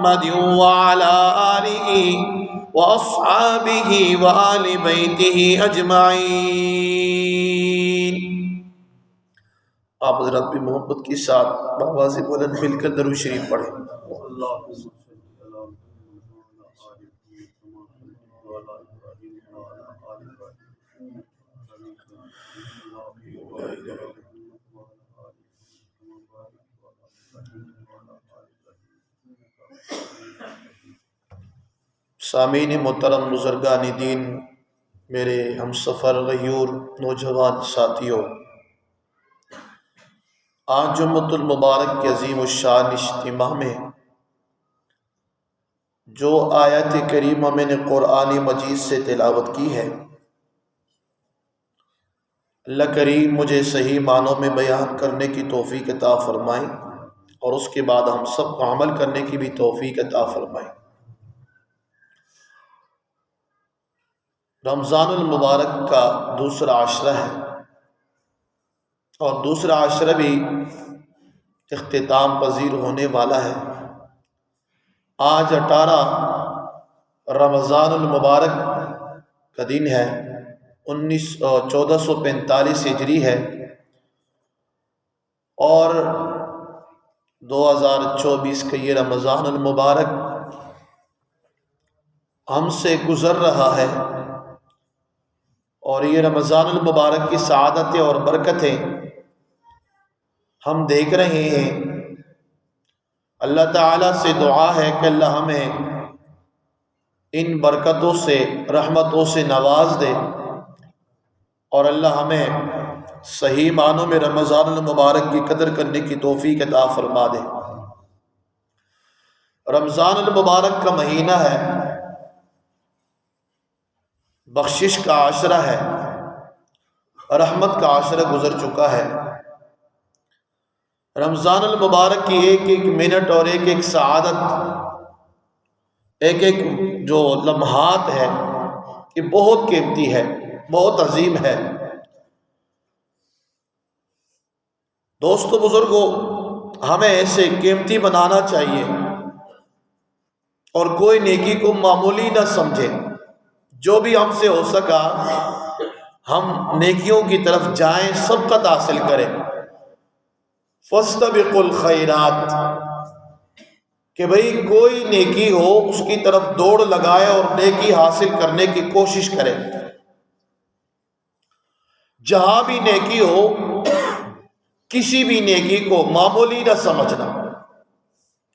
محمد وعلى آلہ وأصحابہ وآل بیتہ اجمعین۔ آپ حضرات بھی محبت کے ساتھ بآواز بلند مل کر درود شریف پڑھیں۔ سامعین محترم، بزرگان دین، میرے ہم سفر غیور نوجوان ساتھیوں، آج جمعۃ المبارک کے عظیم الشان اجتماع میں جو آیت کریمہ میں نے قرآن مجید سے تلاوت کی ہے، اللہ کریم مجھے صحیح معنوں میں بیان کرنے کی توفیق عطا فرمائے اور اس کے بعد ہم سب کو عمل کرنے کی بھی توفیق عطا فرمائے۔ رمضان المبارک کا دوسرا عشرہ ہے اور دوسرا عشرہ بھی اختتام پذیر ہونے والا ہے۔ آج 18 رمضان المبارک کا دن ہے، 1445 ہجری ہے اور 2024 کا یہ رمضان المبارک ہم سے گزر رہا ہے، اور یہ رمضان المبارک کی سعادتیں اور برکتیں ہم دیکھ رہے ہیں۔ اللہ تعالیٰ سے دعا ہے کہ اللہ ہمیں ان برکتوں سے، رحمتوں سے نواز دے، اور اللہ ہمیں صحیح معنوں میں رمضان المبارک کی قدر کرنے کی توفیق عطا فرما دے۔ رمضان المبارک کا مہینہ ہے، بخشش کا عشرہ ہے، رحمت کا عشرہ گزر چکا ہے۔ رمضان المبارک کی ایک ایک منٹ اور ایک ایک سعادت، ایک ایک جو لمحات ہے، یہ بہت قیمتی ہے، بہت عظیم ہے۔ دوستو بزرگوں، ہمیں ایسے قیمتی بنانا چاہیے اور کوئی نیکی کو معمولی نہ سمجھے۔ جو بھی ہم سے ہو سکا ہم نیکیوں کی طرف جائیں، سبقت حاصل کریں۔ فاستبقوا الخیرات، کہ بھئی کوئی نیکی ہو اس کی طرف دوڑ لگائے اور نیکی حاصل کرنے کی کوشش کرے۔ جہاں بھی نیکی ہو، کسی بھی نیکی کو معمولی نہ سمجھنا،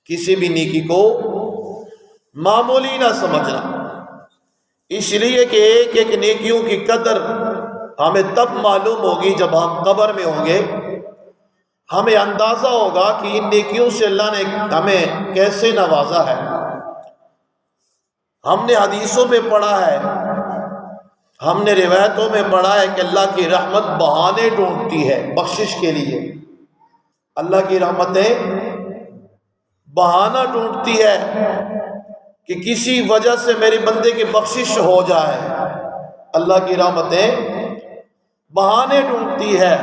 کسی بھی نیکی کو معمولی نہ سمجھنا، اس لیے کہ ایک ایک نیکیوں کی قدر ہمیں تب معلوم ہوگی جب ہم قبر میں ہوں گے۔ ہمیں اندازہ ہوگا کہ ان نیکیوں سے اللہ نے ہمیں کیسے نوازا ہے۔ ہم نے حدیثوں میں پڑھا ہے، ہم نے روایتوں میں پڑھا ہے کہ اللہ کی رحمت بہانے ڈھونڈتی ہے بخشش کے لیے۔ اللہ کی رحمتیں بہانہ ڈھونڈتی ہے کہ کسی وجہ سے میرے بندے کی بخشش ہو جائے۔ اللہ کی رحمتیں بہانے ڈھونڈتی ہے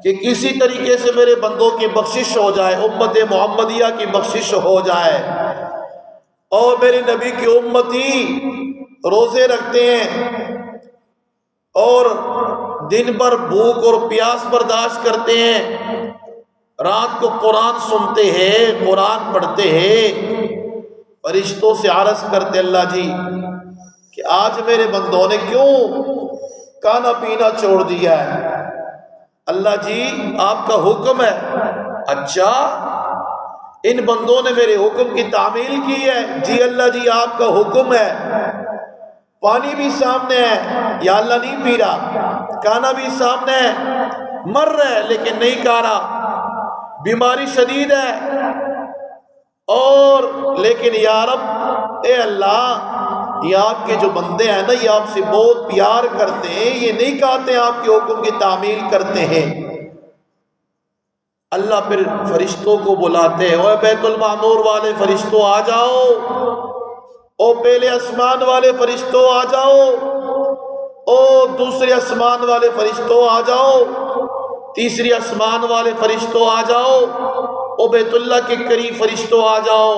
کہ کسی طریقے سے میرے بندوں کی بخشش ہو جائے، امت محمدیہ کی بخشش ہو جائے۔ اور میرے نبی کی امتی روزے رکھتے ہیں اور دن بھر بھوک اور پیاس برداشت کرتے ہیں، رات کو قرآن سنتے ہیں، قرآن پڑھتے ہیں، فرشتوں سے عرض کرتے اللہ جی کہ آج میرے بندوں نے کیوں کھانا پینا چھوڑ دیا ہے؟ اللہ جی آپ کا حکم ہے۔ اچھا، ان بندوں نے میرے حکم کی تعمیل کی ہے؟ جی اللہ جی آپ کا حکم ہے۔ پانی بھی سامنے ہے، یا اللہ نہیں پی رہا، کھانا بھی سامنے ہے، مر رہے لیکن نہیں کھا رہا، بیماری شدید ہے، اور لیکن یا رب اے اللہ، یہ آپ کے جو بندے ہیں نا، یہ آپ سے بہت پیار کرتے ہیں، یہ نہیں کہتے ہیں آپ کے حکم کی تعمیل کرتے ہیں۔ اللہ پھر فرشتوں کو بلاتے ہیں، اوے بیت المعمور والے فرشتوں آ جاؤ، او پہلے آسمان والے فرشتوں آ جاؤ، او دوسرے آسمان والے فرشتوں آ جاؤ، تیسری آسمان والے فرشتوں آ جاؤ، او بیت اللہ کے قریب فرشتوں آ جاؤ،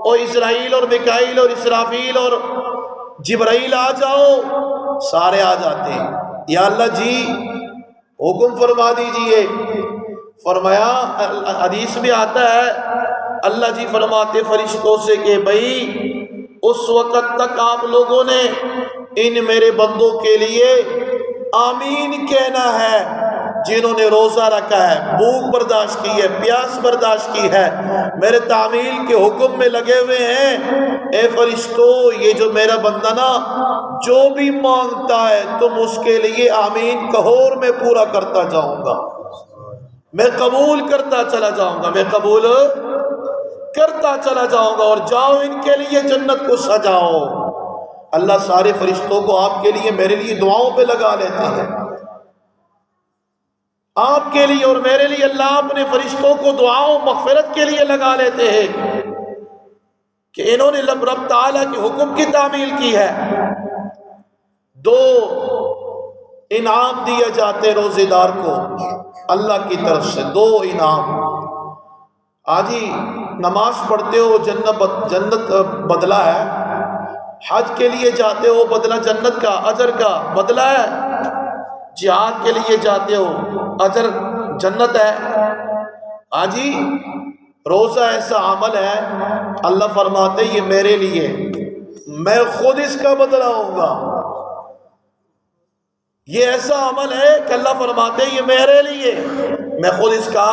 او اسرائیل اور میکائیل اور اسرافیل اور جبرائیل آ جاؤ، سارے آ جاتے ہیں۔ یا اللہ جی حکم فرما دیجئے۔ فرمایا، حدیث میں آتا ہے اللہ جی فرماتے فرشتوں سے کہ بھئی اس وقت تک آپ لوگوں نے ان میرے بندوں کے لیے آمین کہنا ہے جنہوں نے روزہ رکھا ہے، بھوک برداشت کی ہے، پیاس برداشت کی ہے، میرے تعمیل کے حکم میں لگے ہوئے ہیں۔ اے فرشتوں، یہ جو میرا بندہ نا جو بھی مانگتا ہے تم اس کے لیے آمین کہو اور میں پورا کرتا جاؤں گا، میں قبول کرتا چلا جاؤں گا، میں قبول کرتا چلا جاؤں گا، اور جاؤ ان کے لیے جنت کو سجاؤ۔ اللہ سارے فرشتوں کو آپ کے لیے میرے لیے دعاؤں پہ لگا لیتے ہیں، آپ کے لیے اور میرے لیے اللہ اپنے فرشتوں کو دعاؤں مغفرت کے لیے لگا لیتے ہیں کہ انہوں نے رب تعالیٰ کے حکم کی تعمیل کی ہے۔ دو انعام دیے جاتے روزے دار کو اللہ کی طرف سے، دو انعام۔ آجی نماز پڑھتے ہو جنت بدلہ ہے، حج کے لیے جاتے ہو بدلہ جنت کا اجر کا بدلہ ہے، جہاد کے لیے جاتے ہو اجر جنت ہے۔ آجی روزہ ایسا عمل ہے اللہ فرماتے یہ میرے لیے، میں خود اس کا بدلہ ہوں گا۔ یہ ایسا عمل ہے کہ اللہ فرماتے یہ میرے لیے، میں خود اس کا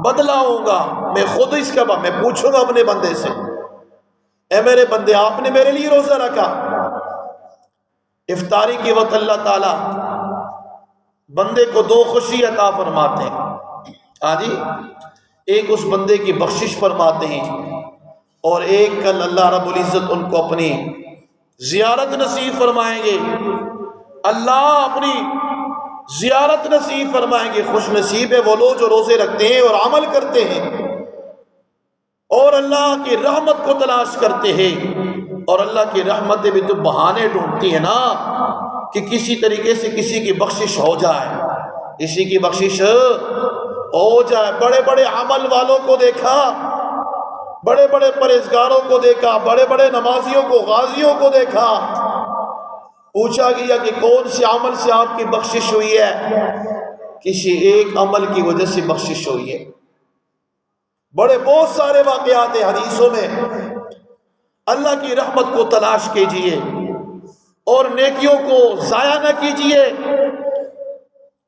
بدلہ ہوں گا، میں خود اس کا میں پوچھوں گا اپنے بندے سے، اے میرے بندے آپ نے میرے لیے روزہ رکھا۔ افطاری کے وقت اللہ تعالی بندے کو دو خوشی عطا فرماتے ہیں۔ ہاں جی، ایک اس بندے کی بخشش فرماتے ہیں، اور ایک کل اللہ رب العزت ان کو اپنی زیارت نصیب فرمائیں گے، اللہ اپنی زیارت نصیب فرمائیں گے۔ خوش نصیب ہے وہ لوگ جو روزے رکھتے ہیں اور عمل کرتے ہیں اور اللہ کی رحمت کو تلاش کرتے ہیں، اور اللہ کی رحمتیں بھی تو بہانے ڈھونڈتی ہیں نا کہ کسی طریقے سے کسی کی بخشش ہو جائے، کسی کی بخشش ہو جائے۔ بڑے بڑے عمل والوں کو دیکھا، بڑے بڑے پرہیزگاروں کو دیکھا، بڑے بڑے نمازیوں کو، غازیوں کو دیکھا، پوچھا گیا کہ کون سے عمل سے آپ کی بخشش ہوئی ہے؟ کسی ایک عمل کی وجہ سے بخشش ہوئی ہے۔ بڑے بہت سارے واقعات ہیں حدیثوں میں۔ اللہ کی رحمت کو تلاش کیجئے اور نیکیوں کو ضائع نہ کیجئے۔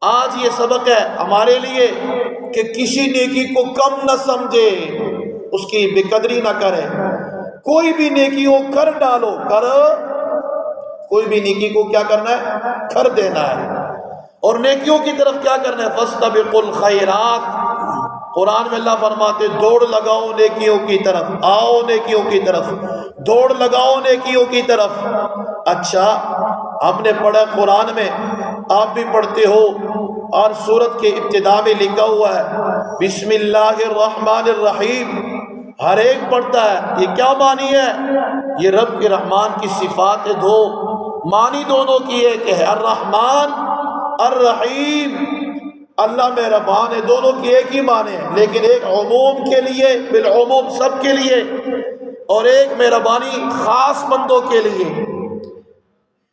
آج یہ سبق ہے ہمارے لیے کہ کسی نیکی کو کم نہ سمجھے، اس کی بے قدری نہ کرے۔ کوئی بھی نیکی ہو کر ڈالو، کوئی بھی نیکی کو کیا کرنا ہے؟ کر دینا ہے۔ اور نیکیوں کی طرف کیا کرنا ہے؟ فاستبقوا الخیرات۔ قرآن میں اللہ فرماتے دوڑ لگاؤ نیکیوں کی طرف، آؤ نیکیوں کی طرف، دوڑ لگاؤ نیکیوں کی طرف۔ اچھا، ہم نے پڑھا قرآن میں، آپ بھی پڑھتے ہو، اور سورت کے ابتدا میں لکھا ہوا ہے بسم اللہ الرحمن الرحیم، ہر ایک پڑھتا ہے۔ یہ کیا معنی ہے؟ یہ رب کے رحمان کی صفات دو، معنی دونوں کی ہے کہ ہے الرحمن الرحیم، اللہ مہربان ہے، دونوں کی ایک ہی معنی ہے، لیکن ایک عموم کے لیے، بالعموم سب کے لیے، اور ایک مہربانی خاص بندوں کے لیے۔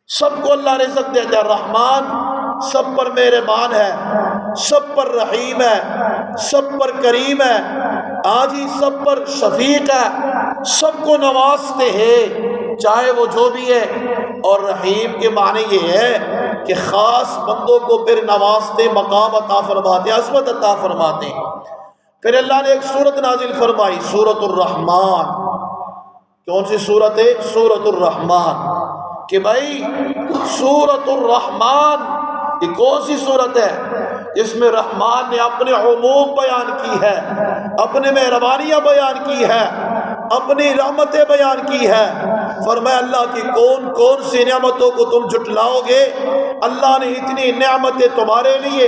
سب کو اللہ رزق دیتا ہے، الرحمن سب پر مہربان ہے، سب پر رحیم ہے، سب پر کریم ہے، آج ہی سب پر شفیق ہے، سب کو نوازتے ہیں چاہے وہ جو بھی ہے۔ اور رحیم کے معنی یہ ہے کہ خاص بندوں کو پھر نوازتے، مقام عطا فرماتے، عظمت عطا فرماتے۔ پھر اللہ نے ایک سورت نازل فرمائی، سورۃ الرحمن۔ کون سی سورت ہے؟ سورۃ الرحمن۔ کہ بھائی سورۃ الرحمن یہ کون سی سورت ہے؟ اس میں رحمان نے اپنے عموم بیان کی ہے، اپنے مہربانیاں بیان کی ہے، اپنی رحمتیں بیان کی ہے۔ فرمایا اللہ کی کون کون سی نعمتوں کو تم جھٹلاؤ گے؟ اللہ نے اتنی نعمتیں تمہارے لیے،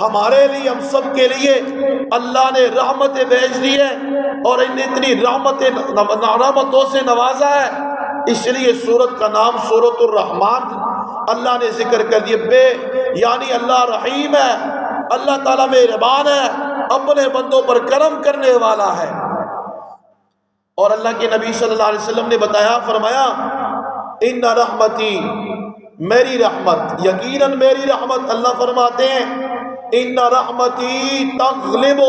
ہمارے لیے، ہم سب کے لیے اللہ نے رحمتیں بھیج دی ہے، اور ان اتنی رحمتوں سے نوازا ہے، اس لیے سورت کا نام سورۃ الرحمن اللہ نے ذکر کر دیا۔ یعنی اللہ رحیم ہے، اللہ تعالیٰ مہربان ہے، اپنے بندوں پر کرم کرنے والا ہے۔ اور اللہ کے نبی صلی اللہ علیہ وسلم نے بتایا، فرمایا ان رحمتی، میری رحمت، یقیناً میری رحمت، اللہ فرماتے ہیں ان رحمتی تغلب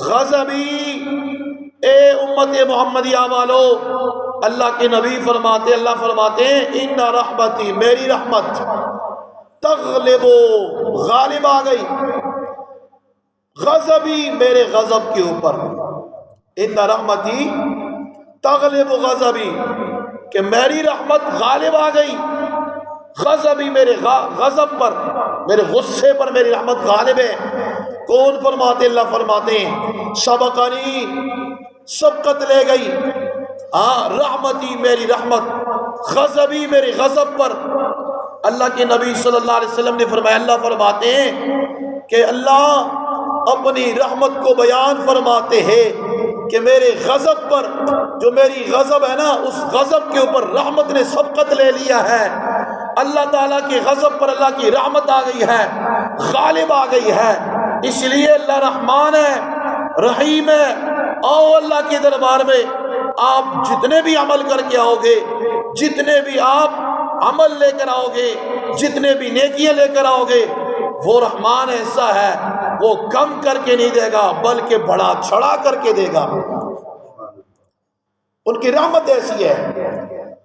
غضبی، اے امت محمدیہ والو، اللہ کے نبی فرماتے، اللہ فرماتے ہیں ان رحمتی، میری رحمت، تغلب، غالب آ گئی، غضبی، میرے غضب کے اوپر، ان رحمتی تغلب غضبی، کہ میری رحمت غالب آ گئی، غضبی، میرے غضب پر، میرے غصے پر میری رحمت غالب ہے۔ کون فرماتے؟ اللہ فرماتے ہیں سبقنی، سبقت لے گئی، ہاں، رحمتی، میری رحمت، غضبی، میرے غضب پر۔ اللہ کے نبی صلی اللہ علیہ وسلم نے فرمایا، اللہ فرماتے ہیں کہ اللہ اپنی رحمت کو بیان فرماتے ہیں کہ میرے غضب پر، جو میری غضب ہے نا، اس غضب کے اوپر رحمت نے سبقت لے لیا ہے۔ اللہ تعالیٰ کے غضب پر اللہ کی رحمت آ گئی ہے، غالب آ گئی ہے۔ اس لیے اللہ رحمان ہے، رحیم ہے۔ آؤ اللہ کے دربار میں، آپ جتنے بھی عمل کر کے آؤ گے، جتنے بھی آپ عمل لے کر آؤ گے، جتنے بھی نیکیاں لے کر آؤ گے، وہ رحمان ایسا ہے، وہ کم کر کے نہیں دے گا بلکہ بڑا چھڑا کر کے دے گا۔ ان کی رحمت ایسی ہے۔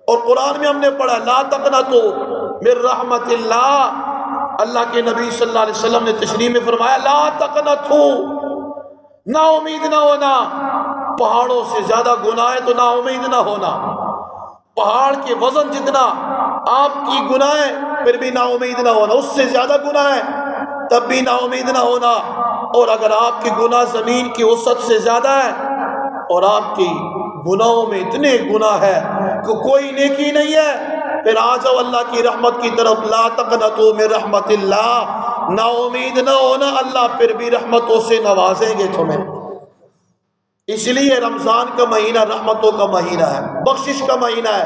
اور قرآن میں ہم نے پڑھا لا تقنطوا من رحمت اللہ، اللہ کے نبی صلی اللہ علیہ وسلم نے تشریح میں فرمایا لا تقنطوا، نا امید نہ ہونا، پہاڑوں سے زیادہ گناہ ہے تو نا امید نہ ہونا، پہاڑ کے وزن جتنا آپ کی گناہ ہے پھر بھی نا امید نہ ہونا، اس سے زیادہ گناہ ہے تب بھی نا امید نہ ہونا، اور اگر آپ کے گناہ زمین کی وسعت سے زیادہ ہے اور آپ کی گناہوں میں اتنے گناہ ہے کہ کوئی نیکی نہیں ہے، پھر آ جاؤ اللہ کی رحمت کی طرف، لا تقنطوا من رحمت اللہ، نا امید نہ ہونا، اللہ پھر بھی رحمتوں سے نوازیں گے تمہیں۔ اس لیے رمضان کا مہینہ رحمتوں کا مہینہ ہے، بخشش کا مہینہ ہے۔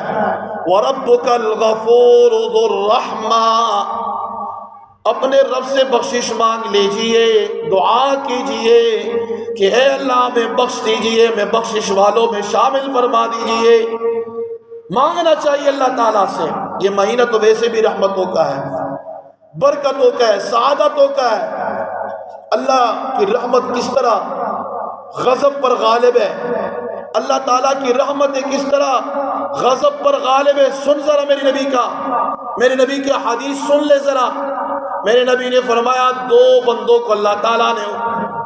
وَرَبُّكَ الْغَفُورُ ذُو الرَّحْمَةِ، اپنے رب سے بخشش مانگ لیجئے، دعا کیجئے کہ اے اللہ میں بخش دیجئے، میں بخشش والوں میں شامل فرما دیجئے۔ مانگنا چاہیے اللہ تعالیٰ سے۔ یہ مہینہ تو ویسے بھی رحمتوں کا ہے، برکتوں کا ہے، سعادتوں کا ہے۔ اللہ کی رحمت کس طرح غضب پر غالب ہے، اللہ تعالیٰ کی رحمت کس طرح غضب پر غالب ہے۔ سن ذرا میرے نبی کا، میرے نبی کی حدیث سن لے ذرا۔ میرے نبی نے فرمایا دو بندوں کو اللہ تعالیٰ نے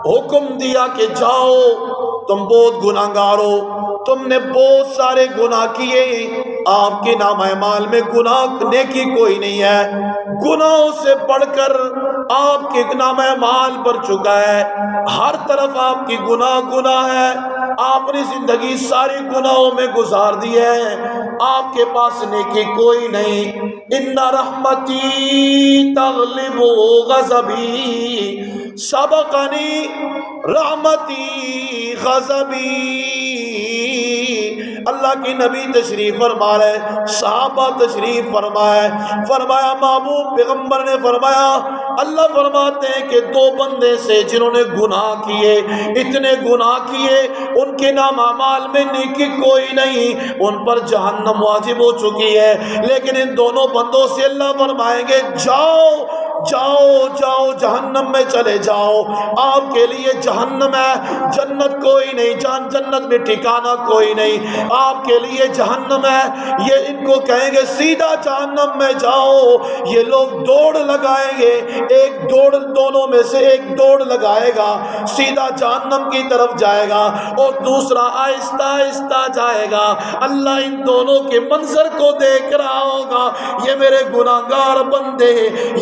حکم دیا کہ جاؤ، تم بہت گناہگار ہو، تم نے بہت سارے گناہ کیے، آپ کے نام اعمال میں گناہ نیکی کوئی نہیں ہے، گناہوں سے بڑھ کر آپ کے نام اعمال پر چکا ہے، ہر طرف آپ کی گناہ ہے، آپ نے زندگی ساری گناہوں میں گزار دی ہے، آپ کے پاس نیکی کوئی نہیں۔ ان رحمتی تغلب غضبی، سبقنی رحمتی غضبی۔ اللہ کی نبی تشریف فرما رہے، صحابہ تشریف فرمائے، فرمایا محبوب پیغمبر نے فرمایا، اللہ فرماتے ہیں کہ دو بندے سے جنہوں نے گناہ کیے، اتنے گناہ کیے، ان کے نام اعمال میں نیکی کوئی نہیں، ان پر جہنم واجب ہو چکی ہے، لیکن ان دونوں بندوں سے اللہ فرمائیں گے جاؤ جاؤ جاؤ، جہنم میں چلے جاؤ، آپ کے لیے جہنم ہے، جنت کوئی نہیں، جنت میں ٹھکانہ کوئی نہیں، آپ کے لیے جہنم ہے۔ یہ ان کو کہیں گے سیدھا جہنم میں جاؤ، یہ لوگ دوڑ لگائیں گے، ایک دوڑ، دونوں میں سے ایک دوڑ لگائے گا، سیدھا جہنم کی طرف جائے گا، اور دوسرا آہستہ آہستہ جائے گا۔ اللہ ان دونوں کے منظر کو دیکھ رہا ہوگا، یہ میرے گناہگار بندے،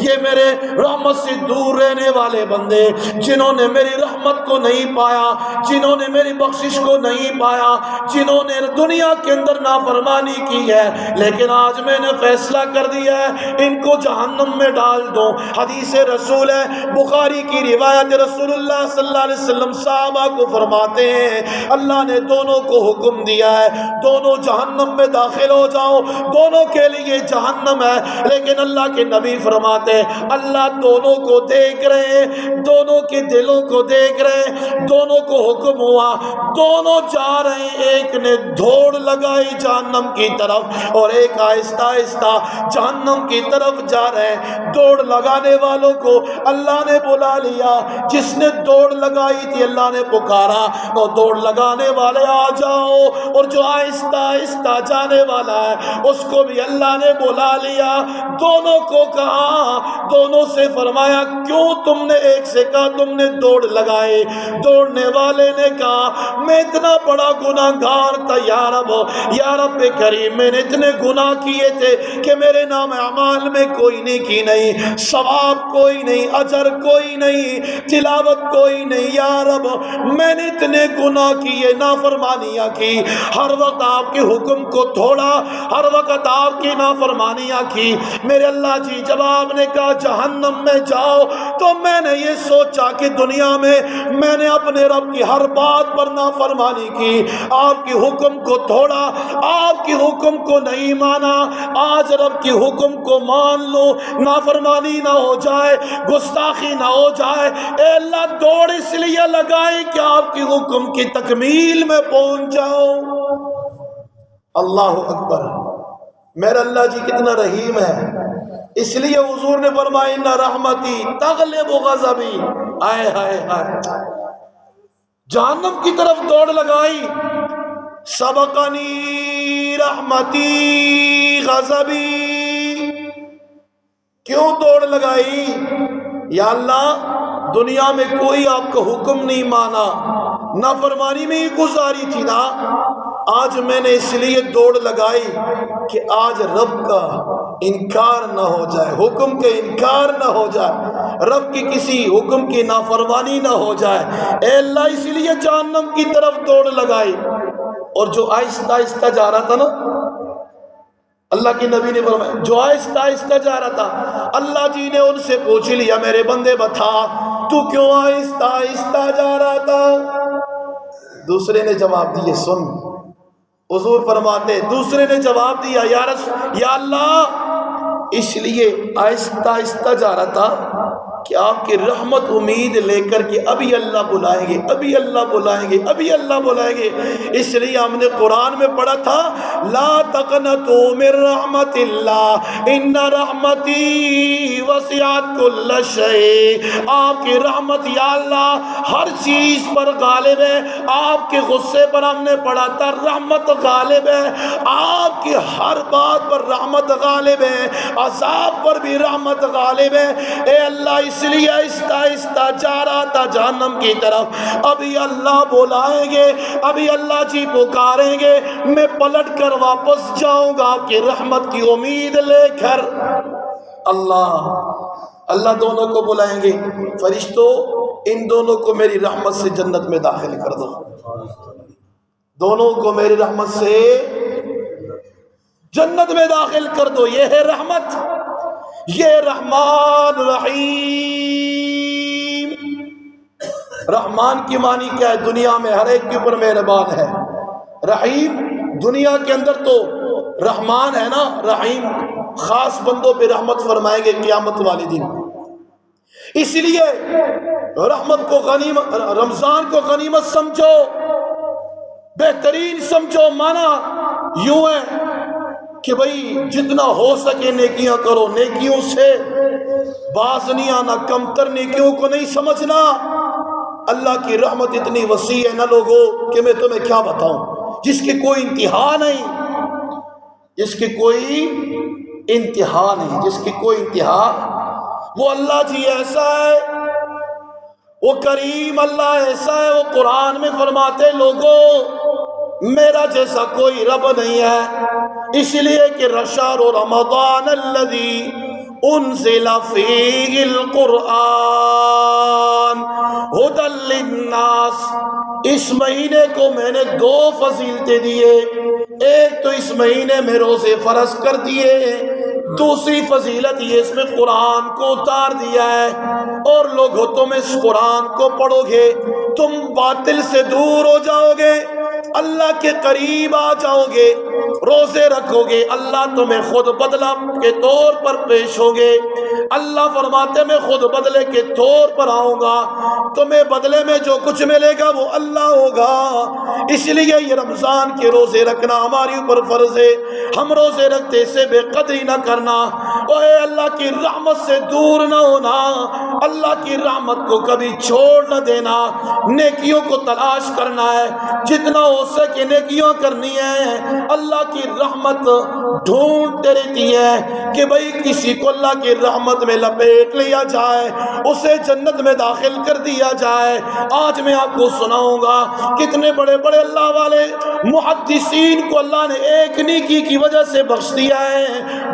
یہ میرے رحمت سے دور رہنے والے بندے، جنہوں نے میری رحمت کو نہیں پایا، جنہوں نے میری بخشش کو نہیں پایا، جنہوں نے دنیا کے اندر نافرمانی کی ہے، لیکن آج میں نے فیصلہ کر دیا ہے ان کو جہنم میں ڈال دوں۔ حدیث رسول ہے، بخاری کی روایت، رسول اللہ صلی اللہ علیہ وسلم صحابہ کو فرماتے ہیں اللہ نے دونوں کو حکم دیا ہے دونوں جہنم میں داخل ہو جاؤ، دونوں کے لیے جہنم ہے، لیکن اللہ کے نبی فرماتے ہیں اللہ دونوں کو دیکھ رہے ہیں، دونوں کے دلوں کو دیکھ دیکھ رہے ہیں دونوں کو حکم ہوا، دونوں جا رہے ہیں، ایک نے دوڑ لگائی جہنم کی طرف اور ایک آہستہ آہستہ جہنم کی طرف جا رہے ہیں۔ دوڑ لگانے والوں کو اللہ نے بلا لیا، جس نے دوڑ لگائی تھی اللہ نے پکارا اور دوڑ لگانے والے آ جاؤ، اور جو آہستہ آہستہ جانے والا ہے اس کو بھی اللہ نے بلا لیا۔ دونوں کو کہا، دونوں سے فرمایا کیوں تم نے ایک سے کہا تم نے دوڑ لگائے؟ دوڑنے والے نے کہا میں اتنا بڑا گناہگار تھا یا رب کریم، میں نے اتنے گناہ کیے تھے کہ میرے نام اعمال میں کوئی نیکی نہیں، ثواب کوئی نہیں، اجر کوئی نہیں، تلاوت کوئی نہیں، یا رب میں نے اتنے گناہ کیے، نافرمانیاں کی، ہر وقت آپ کے حکم کو توڑا، ہر وقت آپ کی نافرمانیاں کی۔ میرے اللہ جی جب آپ نے کہا جہنم میں جاؤ تو میں نے یہ سوچا کہ دنیا میں نے اپنے رب کی ہر بات پر نافرمانی کی، آپ کی حکم کو توڑا، آپ کی حکم کو نہیں مانا، آج رب کی حکم کو مان لو، نافرمانی نہ ہو جائے، گستاخی نہ ہو جائے۔ اے اللہ دوڑ اس لیے لگائی کہ آپ کی حکم کی تکمیل میں پہنچ جاؤ۔ اللہ اکبر، میرا اللہ جی کتنا رحیم ہے، اس لیے حضور نے فرمایا ان رحمتی تغلب غضبی۔ آئے ہائے ہائے، جہنم کی طرف دوڑ لگائی، سبقنی رحمتی غضبی۔ کیوں دوڑ لگائی؟ یا اللہ دنیا میں کوئی آپ کا حکم نہیں مانا، نافرمانی میں ہی گزاری تھی نا، آج میں نے اس لیے دوڑ لگائی کہ آج رب کا انکار نہ ہو جائے، حکم کے انکار نہ ہو جائے، رب کی کسی حکم کی نافرمانی نہ ہو جائے۔ اے اللہ اس لیے جہنم کی طرف دوڑ لگائی۔ اور جو آہستہ آہستہ جا رہا تھا نا، اللہ کے نبی نے فرمایا جو آہستہ آہستہ جا رہا تھا، اللہ جی نے ان سے پوچھ لیا میرے بندے بتا تو کیوں آہستہ آہستہ جا رہا تھا؟ دوسرے نے جواب دیے، سن حضور فرماتے، دوسرے نے جواب دیا یا اللہ اس لیے آہستہ آہستہ جا رہا تھا کہ آپ کی رحمت امید لے کر کے ابھی اللہ بلائیں گے، ابھی اللہ بلائیں گے، ابھی اللہ بلائیں گے۔ اس لیے ہم نے قرآن میں پڑھا تھا لا تقنطوا من رحمت اللہ ان رحمتی وسعت کل شیء۔ آپ کی رحمت یا اللہ ہر چیز پر غالب ہے، آپ کے غصے پر ہم نے پڑھا تھا رحمت غالب ہے، آپ کی ہر بات پر رحمت غالب ہے، عذاب پر بھی رحمت غالب ہے۔ اے اللہ اس لیے آہستہ آہستہ جا رہا تھا جہنم کی طرف، ابھی اللہ بلائیں گے، ابھی اللہ جی پکاریں گے، میں پلٹ کر واپس جاؤں گا آپ کی رحمت کی امید لے کر۔ اللہ دونوں کو بلائیں گے، فرشتوں ان دونوں کو میری رحمت سے جنت میں داخل کر دو، دونوں کو میری رحمت سے جنت میں داخل کر دو۔ یہ ہے رحمت، یہ رحمان رحیم۔ رحمان کی معنی کیا ہے؟ دنیا میں ہر ایک کے اوپر مہربان ہے۔ رحیم دنیا کے اندر تو رحمان ہے نا، رحیم خاص بندوں پہ رحمت فرمائیں گے قیامت والے دن۔ اس لیے رحمت کو غنیمت، رمضان کو غنیمت سمجھو، بہترین سمجھو۔ مانا یوں ہے کہ بھئی جتنا ہو سکے نیکیاں کرو، نیکیوں سے باز نہیں آنا، کمتر نیکیوں کو نہیں سمجھنا۔ اللہ کی رحمت اتنی وسیع ہے نا لوگوں کہ میں تمہیں کیا بتاؤں، جس کی کوئی انتہا نہیں، جس کی کوئی انتہا نہیں، جس کی کوئی انتہا۔ وہ اللہ جی ایسا ہے، وہ کریم اللہ ایسا ہے، وہ قرآن میں فرماتے لوگوں میرا جیسا کوئی رب نہیں ہے، اس لیے کہ شہر رمضان الذی انزل فیہ القرآن ھدی للناس۔ اس مہینے کو میں نے دو فضیلتیں دیے، ایک تو اس مہینے میں روزے فرض کر دیے، دوسری فضیلت یہ اس میں قرآن کو اتار دیا ہے، اور لوگوں تم اس قرآن کو پڑھو گے تم باطل سے دور ہو جاؤ گے، اللہ کے قریب آ جاؤ گے، روزے رکھو گے، اللہ تمہیں خود بدلہ کے طور پر پیش ہوگے۔ اللہ فرماتے میں خود بدلے کے طور پر آؤں گا، تمہیں بدلے میں جو کچھ ملے گا وہ اللہ ہوگا۔ اس لیے یہ رمضان کے روزے رکھنا ہماری اوپر فرض ہے، ہم روزے رکھتے سے بے قدری نہ کرنا، اے اللہ کی رحمت سے دور نہ ہونا، اللہ کی رحمت کو کبھی چھوڑ نہ دینا، نیکیوں کو تلاش کرنا ہے، جتنا ہو سکے نیکیوں کرنی ہے۔ اللہ کی رحمت ڈھونڈتے رہتی ہے کہ بھئی کسی کو اللہ کی رحمت میں لپیٹ لیا جائے، اسے جنت میں داخل کر دیا جائے۔ آج میں آپ کو سناؤں گا کتنے بڑے بڑے اللہ والے محدثین کو اللہ نے ایک نیکی کی وجہ سے بخش دیا ہے،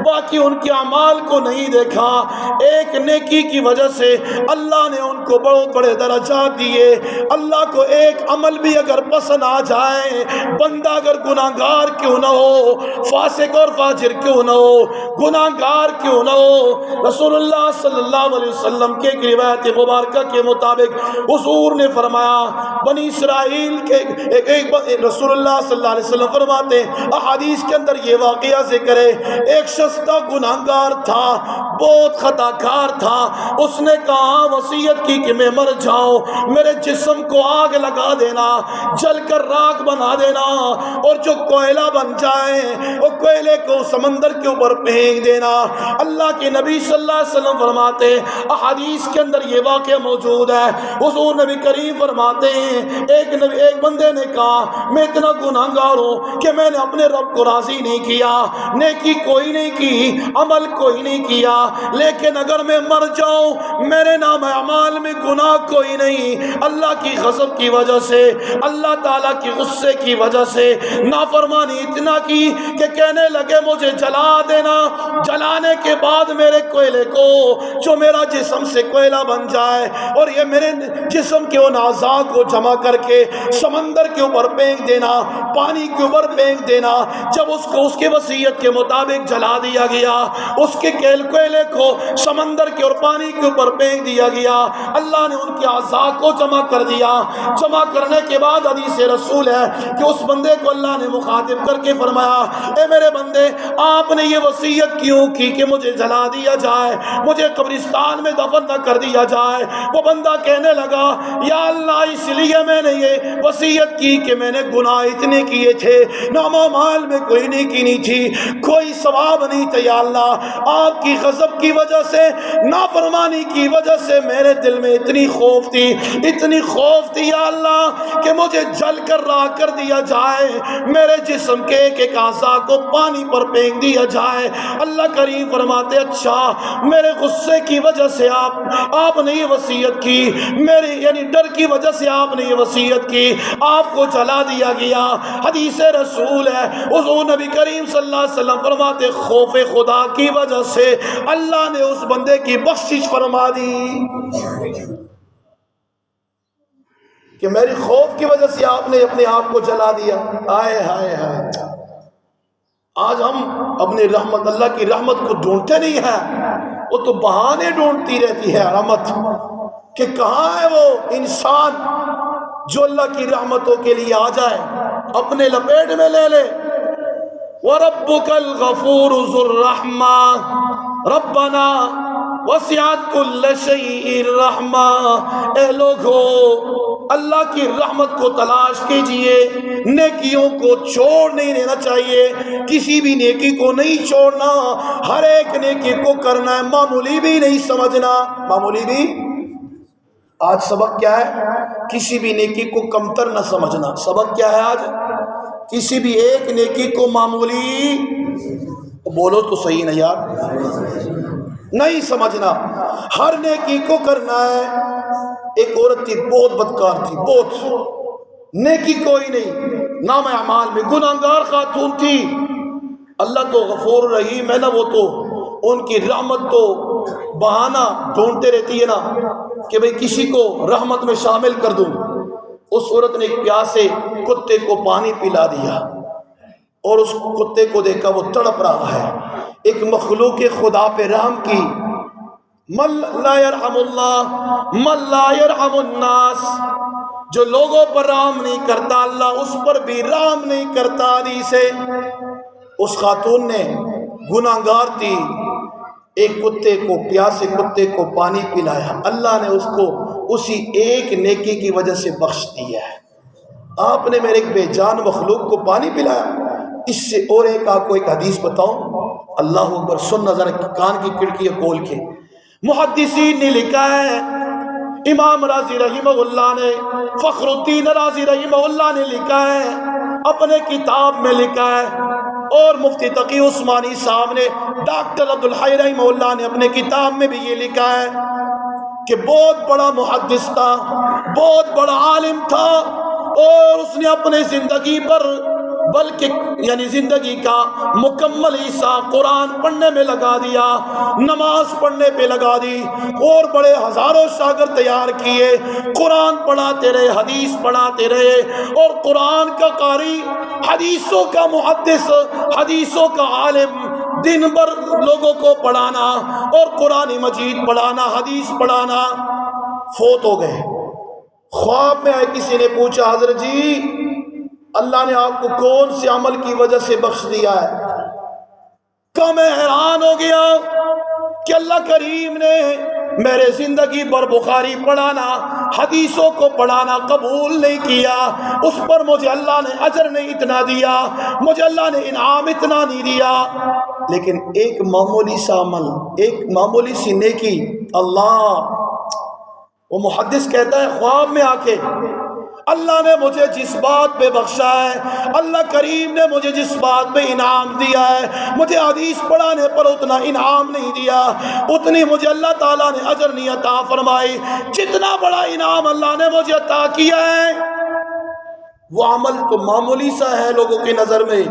باقی ان کے اعمال کو نہیں دیکھا، ایک نیکی کی وجہ سے اللہ نے ان کو بہت بڑے درجات دیے۔ اللہ کو ایک عمل بھی اگر پسند آ جائے، بندہ اگر گناہگار کیوں نہ ہو، فاسق اور فاجر کیوں نہ ہو، گناہگار کیوں نہ ہو، رسول اللہ صلی اللہ علیہ وسلم کے ایک روایت مبارکہ کے مطابق حضور نے فرمایا، بنی اسرائیل کے رسول اللہ صلی اللہ علیہ وسلم فرماتے ہیں، احادیث کے اندر یہ واقعہ ذکر ہے، ایک شخص تھا گناہگار تھا، بہت خطا کار تھا، اس نے کہا وصیت کی کہ میں مر جاؤں، میرے جسم کو آگ لگا دینا، جل کر راکھ بنا دینا، اور جو کوئلہ بن جائے وہ کوئلے کو سمندر کے اوپر پھینک دینا۔ اللہ کے نبی صلی اللہ علیہ وسلم فرماتے ہیں، احادیث کے اندر یہ واقعہ موجود ہے، حضور نبی کریم فرماتے ہیں ایک بندے نے کہا میں اتنا گناہگار ہوں کہ میں نے اپنے رب کو راضی نہیں کیا، نیکی کوئی نہیں کی، عمل کوئی نہیں کیا، لیکن اگر میں مر جاؤں میرے نام اعمال میں گناہ کوئی نہیں، اللہ کی غضب کی وجہ سے، اللہ تعالیٰ کی غصے کی وجہ سے نافرمانی اتنا کی کہ کہنے لگے مجھے جلا دینا، جلانے کے بعد میرے کوئلے کو جو میرا جسم سے کوئلہ بن جائے، اور یہ میرے جسم کے ان اعضاء کو جمع کر کے سمندر کے اوپر پھینک دینا، پانی کے اوپر پھینک دینا۔ جب اس کو اس کے وصیت کے مطابق جلا دیا گیا، اس کے کوئلے کو سمندر کے اور پانی کے اوپر پھینک دیا گیا، اللہ نے ان کے اعضاء کو جمع کر دیا۔ جمع کرنے کے بعد حدیث رسول ہے کہ اس بندے کو اللہ نے مخاطب کر کے فرمایا، اے میرے بندے آپ نے یہ وصیت کیوں کی کہ مجھے جلا دیا جائے، مجھے قبرستان میں دفن نہ کر دیا جائے؟ وہ بندہ کہنے لگا یا اللہ اس لیے میں نے یہ وصیت کی کہ میں نے گناہ اتنے کیے تھے، نام و مال میں کوئی نیکی نہیں تھی، کوئی ثواب نہیں تھا، یا اللہ آپ کی غضب کی وجہ سے، نافرمانی کی وجہ سے میرے دل میں اتنی خوف تھی، اتنی خوف تھی یا اللہ کہ مجھے جل کر راکھ کر دیا جائے، میرے جسم کے ایک ایک اعضاء کو پانی پر پھینک دیا جائے۔ اللہ کریم فرماتے اچھا میرے غصے کی وجہ سے آپ نے یہ وصیت کی، میری یعنی ڈر کی وجہ سے آپ نے یہ وصیت کی، آپ کو جلا دیا گیا۔ حدیث رسول ہے، حضور نبی کریم صلی اللہ علیہ وسلم فرماتے خوف خدا کی وجہ سے اللہ نے اس بندے کی بخشش فرما دی کہ میری خوف کی وجہ سے آپ نے اپنے آپ کو جلا دیا۔ آئے ہائے ہائے، آج ہم اپنی رحمت، اللہ کی رحمت کو ڈھونڈتے نہیں ہیں، وہ تو بہانے ڈھونڈتی رہتی ہے رحمت کہ کہاں ہے وہ انسان جو اللہ کی رحمتوں کے لیے آ جائے، اپنے لپیٹ میں لے لے۔ وَرَبُّكَ الْغَفُورُ ذُو الرَّحْمَةِ رَبَّنَا وَسِعَتْ كُلَّ شَيْءٍ رَحْمَةً۔ اے لوگو اللہ کی رحمت کو تلاش کیجئے، نیکیوں کو چھوڑ نہیں دینا چاہیے، کسی بھی نیکی کو نہیں چھوڑنا، ہر ایک نیکی کو کرنا ہے، معمولی بھی نہیں سمجھنا، معمولی بھی۔ آج سبق کیا ہے؟ کسی بھی نیکی کو کمتر نہ سمجھنا۔ سبق کیا ہے آج؟ کسی بھی ایک نیکی کو معمولی، بولو تو صحیح نہیں یار، نہیں سمجھنا، ہر نیکی کو کرنا ہے۔ ایک عورت تھی بہت بدکار تھی، بہت نیکی کوئی نہیں، نام اعمال میں گناہگار خاتون تھی۔ اللہ تو غفور رحیم ہے نا، وہ تو ان کی رحمت تو بہانہ ڈھونڈتے رہتی ہے نا کہ بھئی کسی کو رحمت میں شامل کر دوں۔ اس عورت نے ایک پیاسے کتے کو پانی پلا دیا اور اس کتے کو دیکھا وہ تڑپ رہا ہے۔ ایک مخلوق خدا پہ رحم کی، من لا يرحم اللہ من لا يرحم الناس، جو لوگوں پر رحم نہیں کرتا اللہ اس پر بھی رحم نہیں کرتا۔ حدیث ہے، اس خاتون نے گناہگار تھی، ایک کتے کو، پیاسے کتے کو پانی پلایا، اللہ نے اس کو اسی ایک نیکی کی وجہ سے بخش دیا ہے۔ آپ نے میرے ایک بے جان مخلوق کو پانی پلایا، اس سے اور ایک آپ کو ایک حدیث بتاؤں، اللہ اکبر، سننا ذرا کان کی کھڑکی کھول کے۔ محدثین نے لکھا ہے، امام رازی رحمہ اللہ نے، فخر الدین رازی رحمہ اللہ نے لکھا ہے، اپنے کتاب میں لکھا ہے، اور مفتی تقی عثمانی صاحب نے، ڈاکٹر عبدالحی رحمہ اللہ نے اپنے کتاب میں بھی یہ لکھا ہے کہ بہت بڑا محدث تھا، بہت بڑا عالم تھا، اور اس نے اپنے زندگی پر، بلکہ یعنی زندگی کا مکمل حصہ قرآن پڑھنے میں لگا دیا، نماز پڑھنے پہ لگا دی، اور بڑے ہزاروں شاگرد تیار کیے، قرآن پڑھاتے رہے، حدیث پڑھاتے رہے، اور قرآن کا قاری، حدیثوں کا محدث، حدیثوں کا عالم، دن بھر لوگوں کو پڑھانا اور قرآن مجید پڑھانا، حدیث پڑھانا، فوت ہو گئے۔ خواب میں آئے، کسی نے پوچھا، حضرت جی اللہ نے آپ کو کون سے عمل کی وجہ سے بخش دیا ہے؟ کہ میں حیران ہو گیا کہ اللہ کریم نے میرے زندگی پر بخاری پڑھانا، حدیثوں کو پڑھانا قبول نہیں کیا، اس پر مجھے اللہ نے اجر نہیں اتنا دیا، مجھے اللہ نے انعام اتنا نہیں دیا، لیکن ایک معمولی سا عمل، ایک معمولی سی نیکی، اللہ، وہ محدث کہتا ہے خواب میں آ کے، اللہ نے مجھے جس بات پہ بخشا ہے، اللہ کریم نے مجھے جس بات پہ انعام دیا ہے، مجھے حدیث پڑھانے پر اتنا انعام نہیں دیا، اتنی مجھے اللہ تعالیٰ نے اجر نہیں عطا فرمائی، جتنا بڑا انعام اللہ نے مجھے عطا کیا ہے، وہ عمل تو معمولی سا ہے لوگوں کی نظر میں،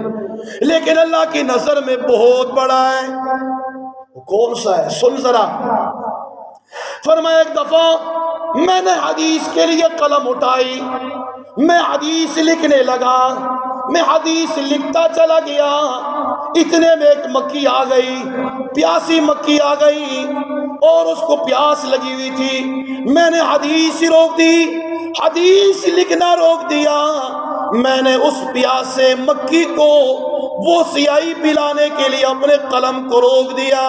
لیکن اللہ کی نظر میں بہت بڑا ہے۔ وہ کون سا ہے؟ سن ذرا۔ فرمایا ایک دفعہ میں نے حدیث کے لیے قلم اٹھائی، میں حدیث لکھنے لگا، میں حدیث لکھتا چلا گیا، اتنے میں ایک مکی آ گئی، پیاسی مکی آ گئی، اور اس کو پیاس لگی ہوئی تھی، میں نے حدیث روک دی، حدیث لکھنا روک دیا، میں نے اس پیاسے مکی کو وہ سیاہی پلانے کے لیے اپنے قلم کو روک دیا۔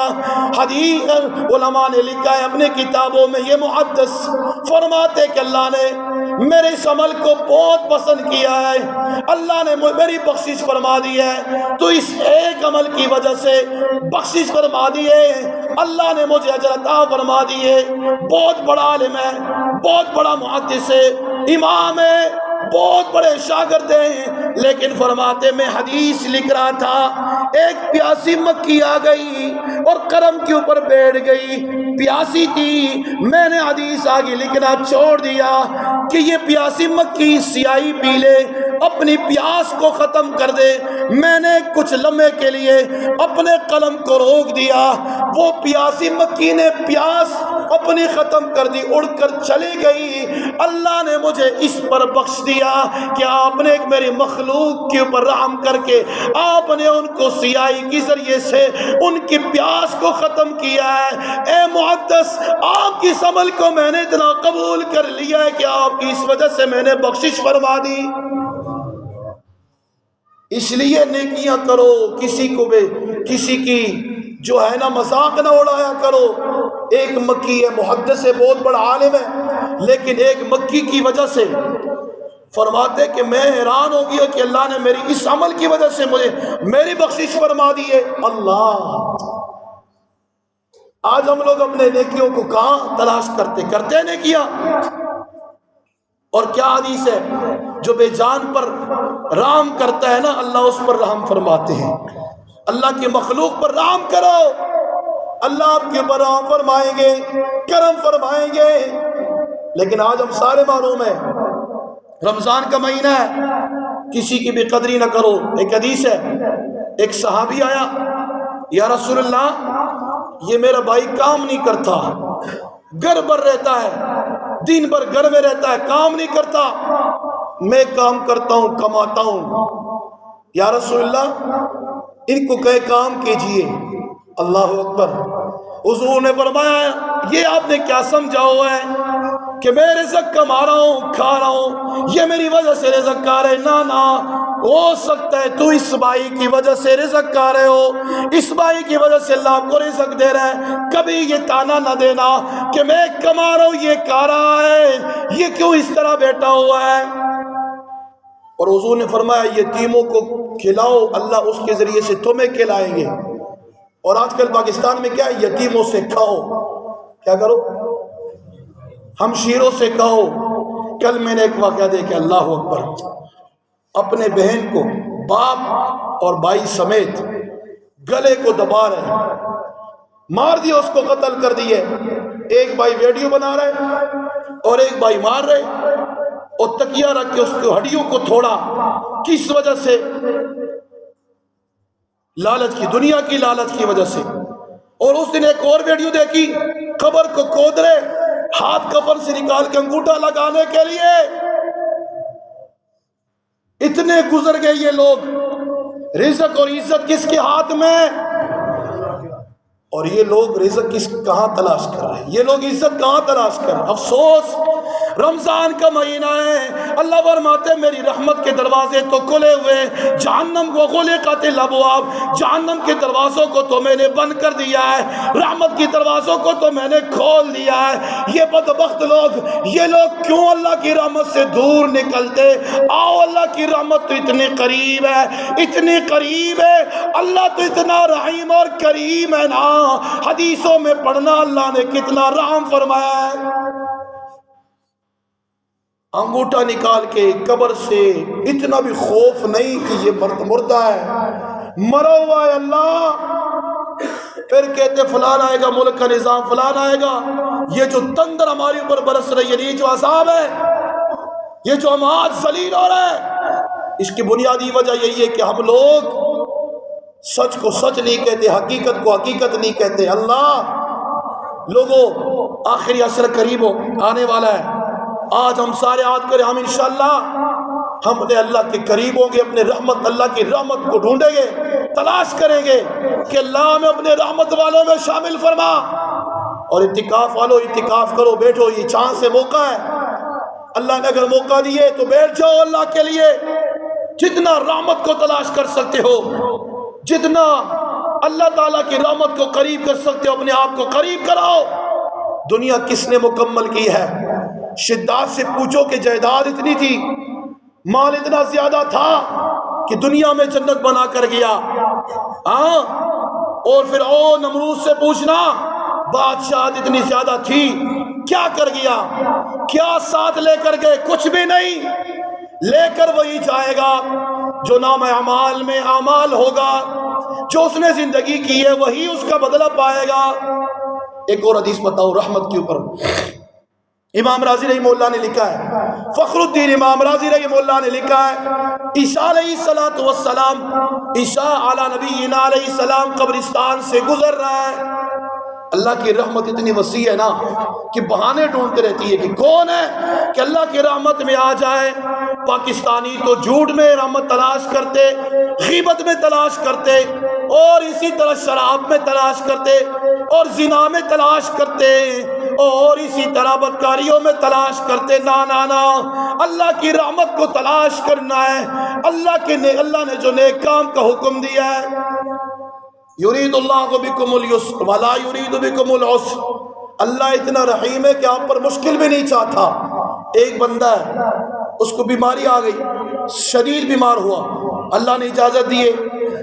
حدیث علماء نے لکھا ہے اپنے کتابوں میں، یہ محدث فرماتے کہ اللہ نے میرے اس عمل کو بہت پسند کیا ہے، اللہ نے میری بخشش فرما دی ہے، تو اس ایک عمل کی وجہ سے بخشش فرما دی ہے، اللہ نے مجھے اجر عطا فرما دی ہے۔ بہت بڑا عالم ہے، بہت بڑا محدث ہے، امام ہے، بہت بڑے شاگرد ہیں، لیکن فرماتے میں حدیث لکھ رہا تھا، ایک پیاسی مکی آ گئی اور قلم کے اوپر بیٹھ گئی، پیاسی تھی، میں نے حدیث آگے لکھنا چھوڑ دیا کہ یہ پیاسی مکی سیاہی پی لے، اپنی پیاس کو ختم کر دے، میں نے کچھ لمحے کے لیے اپنے قلم کو روک دیا، وہ پیاسی مکی نے پیاس اپنی ختم کر دی، اڑ کر چلی گئی، اللہ نے مجھے اس پر بخش دیا کہ آپ نے ایک میری مخلوق کے اوپر رحم کر کے آپ نے ان کو سیاہی کے ذریعے سے ان کی پیاس کو ختم کیا ہے۔ اے محدث، آپ کی اس عمل کو میں نے اتنا قبول کر لیا ہے کہ آپ کی اس وجہ سے میں نے بخشش فرما دی۔ اس لیے نیکیاں کرو، کسی کو بھی کسی کی جو ہے نا مذاق نہ اڑایا کرو۔ ایک مکی ہے، محدث ہے، بہت بڑا عالم ہے، لیکن ایک مکی کی وجہ سے فرماتے کہ میں حیران ہو گیا کہ اللہ نے میری اس عمل کی وجہ سے مجھے میری بخشش فرما دی ہے۔ اللہ، آج ہم لوگ اپنے نیکیوں کو کہاں تلاش کرتے نیکیاں؟ اور کیا حدیث ہے، جو بے جان پر رحم کرتا ہے نا اللہ اس پر رحم فرماتے ہیں۔ اللہ کی مخلوق پر رحم کرو، اللہ آپ کے اوپر رحم فرمائیں گے، کرم فرمائیں گے۔ لیکن آج ہم سارے معروم ہیں، رمضان کا مہینہ ہے، کسی کی بھی قدری نہ کرو۔ ایک حدیث ہے، ایک صحابی آیا، یا رسول اللہ یہ میرا بھائی کام نہیں کرتا، گھر پر رہتا ہے، دن بھر گھر میں رہتا ہے، کام نہیں کرتا، میں کام کرتا ہوں، کماتا ہوں، یا رسول اللہ ان کو کہے کام کیجئے۔ اللہ اکبر۔ حضور نے فرمایا یہ آپ نے کیا سمجھا ہوا ہے؟ کہ میں رزق کما رہا ہوں، کھا رہا ہوں، یہ میری وجہ سے رزق کھا رہے، نہ ہو سکتا ہے تو اس بھائی کی وجہ سے رزق کھا رہے ہو، اس بھائی کی وجہ سے اللہ آپ کو رزق دے رہا ہے۔ کبھی یہ تانا نہ دینا کہ میں کما رہا ہوں یہ کھا رہا ہے، یہ کیوں اس طرح بیٹھا ہوا ہے۔ اور حضور نے فرمایا یتیموں کو کھلاؤ، اللہ اس کے ذریعے سے تمہیں کھلائیں گے۔ اور آج کل پاکستان میں کیا ہے، یتیموں سے کھاؤ، کیا کرو، ہمشیروں سے کھاؤ۔ کل میں نے ایک واقعہ دیکھا، اللہ اکبر، اپنے بہن کو باپ اور بھائی سمیت گلے کو دبا رہے، مار دیا، اس کو قتل کر دیے۔ ایک بھائی ویڈیو بنا رہے اور ایک بھائی مار رہے، اور تکیہ رکھ کے اس کو ہڈیوں کو توڑا۔ کس وجہ سے؟ لالچ کی، دنیا کی لالچ کی وجہ سے۔ اور اس دن ایک اور ویڈیو دیکھی، قبر کو کھود رہے، ہاتھ کفن سے نکال کے انگوٹھا لگانے کے لیے۔ اتنے گزر گئے یہ لوگ، رزق اور عزت کس کے ہاتھ میں؟ اور یہ لوگ رزق کہاں تلاش کر رہے ہیں، یہ لوگ عزت کہاں تلاش کر رہے ہیں۔ افسوس، رمضان کا مہینہ ہے، اللہ فرماتے میری رحمت کے دروازے تو کھلے ہوئے، جہنم کو غلقت الابواب، جہنم کے دروازوں کو تو میں نے بند کر دیا ہے، رحمت کے دروازوں کو تو میں نے کھول دیا ہے۔ یہ بدبخت لوگ، یہ لوگ کیوں اللہ کی رحمت سے دور نکلتے؟ آؤ، اللہ کی رحمت تو اتنے قریب ہے، اتنی قریب ہے، اللہ تو اتنا رحیم اور کریم ہے نا۔ حدیثوں میں پڑھنا اللہ نے کتنا رحم فرمایا ہے۔ انگوٹھا نکال کے قبر سے، اتنا بھی خوف نہیں کہ یہ مردہ ہے، مرا ہوا ہے اللہ۔ پھر کہتے فلان آئے گا، ملک کا نظام فلان آئے گا۔ یہ جو تندر ہمارے اوپر برس رہی ہے، یہ جو عذاب ہے، یہ جو ہم آج ذلیل ہو رہے ہیں، اس کی بنیادی وجہ یہی ہے کہ ہم لوگ سچ کو سچ نہیں کہتے، حقیقت کو حقیقت نہیں کہتے۔ اللہ لوگوں، آخری عصر قریب آنے والا ہے، آج ہم سارے یاد کریں، ہم انشاءاللہ ہم نے اللہ کے قریب ہوں گے، اپنے رحمت، اللہ کی رحمت کو ڈھونڈیں گے، تلاش کریں گے کہ اللہ ہمیں اپنے رحمت والوں میں شامل فرما۔ اور اعتکاف والوں، اعتکاف کرو، بیٹھو، یہ چاند سے موقع ہے، اللہ نے اگر موقع دیے تو بیٹھ جاؤ اللہ کے لیے۔ جتنا رحمت کو تلاش کر سکتے ہو، جتنا اللہ تعالیٰ کی رحمت کو قریب کر سکتے ہو، اپنے آپ کو قریب کراؤ۔ دنیا کس نے مکمل کی ہے؟ شداد سے پوچھو کہ جائیداد اتنی تھی، مال اتنا زیادہ تھا کہ دنیا میں جنت بنا کر گیا، ہاں؟ اور پھر نمرود سے پوچھنا، بادشاہت اتنی زیادہ تھی، کیا کر گیا؟ کیا ساتھ لے کر گئے؟ کچھ بھی نہیں، لے کر وہی جائے گا جو نام اعمال میں اعمال ہوگا، جو اس نے زندگی کی ہے وہی اس کا بدلہ پائے گا۔ ایک اور حدیث بتاؤ رحمت کے اوپر، امام راضی رحمہ اللہ نے لکھا ہے، فخر الدین امام راضی رحمہ اللہ نے لکھا ہے، عیسیٰ علیہ السلام، عیسیٰ علی نبینا علیہ السلام قبرستان سے گزر رہا ہے۔ اللہ کی رحمت اتنی وسیع ہے نا کہ بہانے ڈھونڈتے رہتی ہے کہ کون ہے کہ اللہ کی رحمت میں آ جائے۔ پاکستانی تو جھوٹ میں رحمت تلاش کرتے، غیبت میں تلاش کرتے، اور اسی طرح شراب میں تلاش کرتے، اور زنا میں تلاش کرتے، اور اسی طرح بدکاریوں میں تلاش کرتے۔ نا نا نا، اللہ کی رحمت کو تلاش کرنا ہے۔ اللہ نے جو نیک کام کا حکم دیا ہے، یرید اللہ بکم اليسر ولا یرید بکم العسر، اللہ اتنا رحیم ہے کہ آپ پر مشکل بھی نہیں چاہتا۔ ایک بندہ ہے، اس کو بیماری آ گئی، شدید بیمار ہوا، اللہ نے اجازت دیے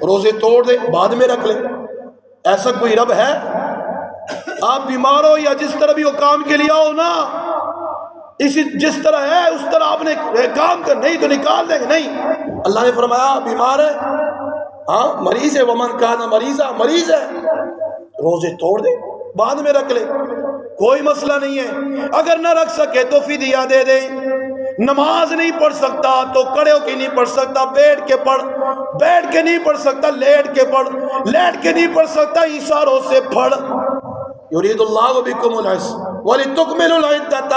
روزے توڑ دے، بعد میں رکھ لے۔ ایسا کوئی رب ہے؟ آپ بیمار ہو یا جس طرح بھی وہ کام کے لیے آؤ نا، جس طرح ہے اس طرح آپ نے کام کر، نہیں تو نکال دیں گے۔ نہیں، اللہ نے فرمایا بیمار ہے، ہاں مریض ہے، ومن کانا مریضا، مریض ہے، روزے توڑ دے، بعد میں رکھ لے، کوئی مسئلہ نہیں ہے۔ اگر نہ رکھ سکے تو فدیہ دے دے۔ نماز نہیں پڑھ سکتا تو کھڑے ہو کے نہیں پڑھ سکتا، بیٹھ کے پڑھ، بیٹھ کے نہیں پڑھ سکتا لیٹ کے پڑھ، لیٹ کے نہیں پڑھ سکتا اشاروں سے پڑھ۔ یرید اللہ بکم العسر وَلِتُكْمِلُوا الْعِدَّةَ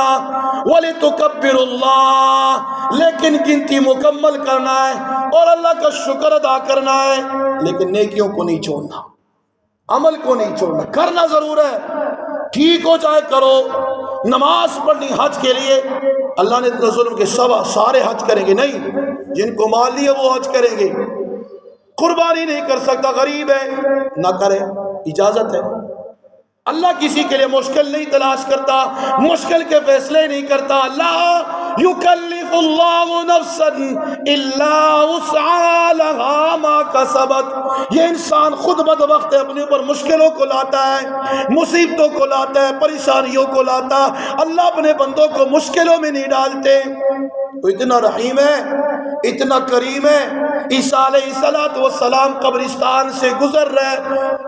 وَلِتُكَبِّرُوا اللَّهَ، لیکن گنتی مکمل کرنا ہے اور اللہ کا شکر ادا کرنا ہے، لیکن نیکیوں کو نہیں چھوڑنا، عمل کو نہیں چھوڑنا، کرنا ضرور ہے، ٹھیک ہو جائے کرو، نماز پڑھنی حج کے لیے، اللہ نے ظلم کے سارے حج کریں گے نہیں، جن کو مال لیا وہ حج کریں گے۔ قربانی نہیں کر سکتا، غریب ہے، نہ کرے، اجازت ہے۔ اللہ کسی کے لیے مشکل نہیں تلاش کرتا، مشکل کے فیصلے نہیں کرتا۔ لا یکلف اللہ نفسا الا وسعها لها ما کسبت۔ یہ انسان خود بدبخت ہے، اپنے اوپر مشکلوں کو لاتا ہے، مصیبتوں کو لاتا ہے، پریشانیوں کو لاتا۔ اللہ اپنے بندوں کو مشکلوں میں نہیں ڈالتے۔ وہ اتنا رحیم ہے، اتنا کریم ہے۔ عیسیٰ علیہ السلام قبرستان سے گزر رہے،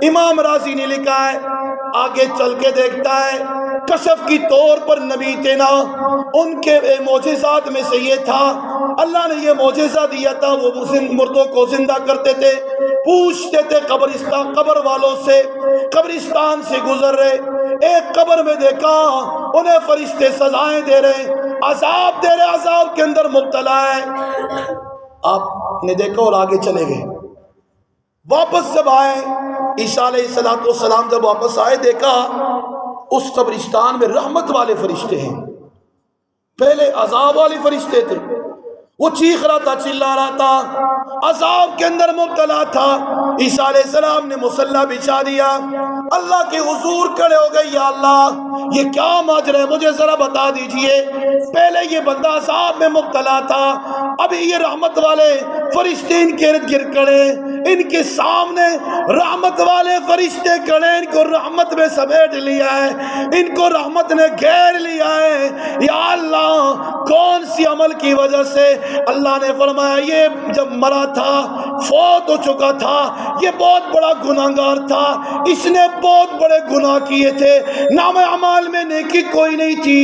امام راضی نے لکھا ہے، آگے چل کے دیکھتا ہے، کشف کی طور پر نبی تھے نا، ان کے معجزات میں سے یہ تھا، اللہ نے یہ معجزہ دیا تھا، وہ مردوں کو زندہ کرتے تھے، پوچھتے تھے قبر والوں سے، قبرستان سے گزر رہے، ایک قبر میں دیکھا انہیں فرشتے سزائیں دے رہے، عذاب دے رہے، عذاب کے اندر مبتلا ہے۔ آپ نے دیکھا اور آگے چلے گئے۔ واپس جب آئے عیسیٰ علیہ السلام جب واپس آئے، دیکھا اس قبرستان میں رحمت والے فرشتے ہیں، پہلے عذاب والے فرشتے تھے۔ وہ چیخ رہا تھا، چلا رہا تھا، عذاب کے اندر مبتلا تھا۔ عیسیٰ علیہ السلام نے مصلی بچھا دیا، اللہ کے حضور کھڑے ہو گئے، یا اللہ یہ کیا ماجرا ہے، مجھے ذرا بتا دیجئے، پہلے یہ بندہ عذاب میں مبتلا تھا، ابھی یہ رحمت والے فرشتے ان کے ارد گرد کھڑے، ان کے سامنے رحمت والے فرشتے کھڑے، ان کو رحمت میں سمیٹ لیا ہے، ان کو رحمت نے گھیر لیا ہے، یا اللہ کون سی عمل کی وجہ سے؟ اللہ نے فرمایا یہ جب مرا تھا، فوت ہو چکا تھا، یہ بہت بڑا گناہگار تھا، اس نے بہت بڑے گناہ کیے تھے، نام اعمال میں نیکی کوئی نہیں تھی،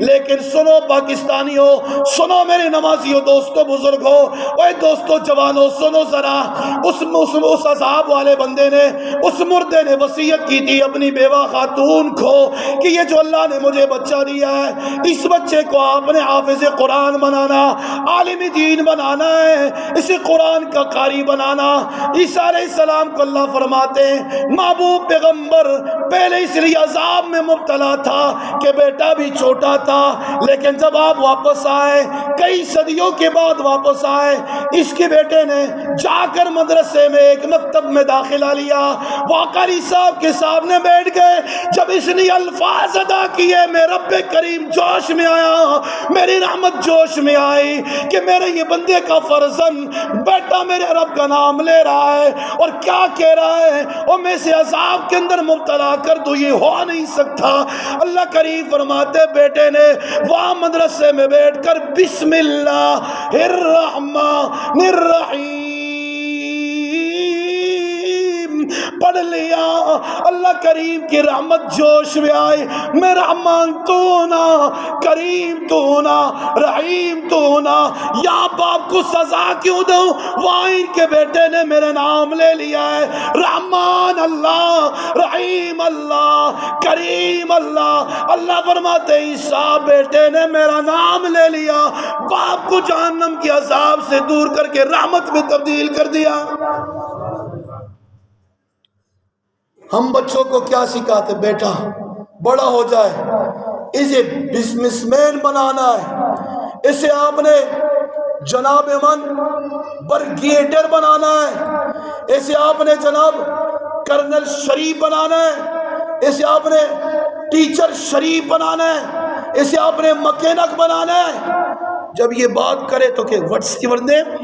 لیکن سنو پاکستانیوں، سنو میرے نمازیوں، دوستو، بزرگوں، اے دوستو، جوانوں، سنو ذرا، اس عذاب والے بندے نے، اس مردے نے وصیت کی تھی اپنی بیوہ خاتون کو کہ یہ جو اللہ نے مجھے بچہ دیا ہے، اس بچے کو آپ نے حافظ قرآن بنانا، عالم دین بنانا ہے، اسے قرآن کا قاری بنانا۔ عیسیٰ علیہ السلام کو اللہ فرماتے ہیں محبوب پیغمبر پہلے اس لیے عذاب میں مبتلا تھا کہ بیٹا بھی چھوٹا تھا، لیکن جب آپ واپس آئے، کئی صدیوں کے بعد واپس آئے، اس کے بیٹے نے جا کر مدرسے میں ایک مکتب میں داخلہ لیا، وہاں قاری صاحب کے سامنے بیٹھ گئے، جب اس نے الفاظ ادا کیے، میں رب کریم جوش میں آیا، میری رحمت جوش میں آئی کہ میرے یہ بندے کا فرزند بیٹا میرے رب کا نام لے رہا ہے، اور کیا کہہ رہا ہے، اور میں سے عذاب کے اندر مبتلا کر دوں، یہ ہو نہیں سکتا۔ اللہ کریم فرماتے بیٹے نے وہاں مدرسے میں بیٹھ کر بسم اللہ الرحمن الرحیم پڑھ لیا، اللہ کریم کی رحمت جوش میں آئی، میں رحمان تو نا، کریم تو نا، رحیم تو نا، یا باپ کو سزا کیوں دوں؟ وہاں ان کے بیٹے نے میرے نام لے لیا ہے، رحمان اللہ، رحیم اللہ، کریم اللہ۔ اللہ فرماتے عیسیٰ بیٹے نے میرا نام لے لیا، باپ کو جہنم کی عذاب سے دور کر کے رحمت میں تبدیل کر دیا۔ ہم بچوں کو کیا سکھاتے؟ بیٹا بڑا ہو جائے اسے بزنس مین بنانا ہے، اسے آپ نے جناب من برگیڈیئر بنانا ہے، اسے آپ نے جناب کرنل شریف بنانا ہے، اسے آپ نے ٹیچر شریف بنانا ہے، اسے آپ نے مکینک بنانا ہے۔ جب یہ بات کرے تو کہ واٹس یور نیم،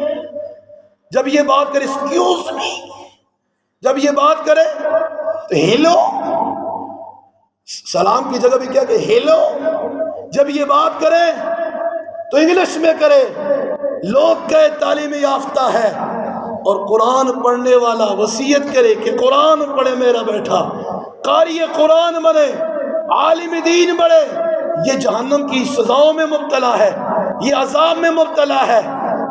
جب یہ بات کرے ایکسکیوز می، جب یہ بات کرے تو ہیلو، سلام کی جگہ بھی کیا کہ ہیلو، جب یہ بات کرے تو انگلش میں کرے۔ لوگ کہے تعلیم یافتہ ہے اور قرآن پڑھنے والا وصیت کرے کہ قرآن پڑھے میرا بیٹا، قاری قرآن بنے، عالم دین بڑھے، یہ جہنم کی سزاؤں میں مبتلا ہے، یہ عذاب میں مبتلا ہے،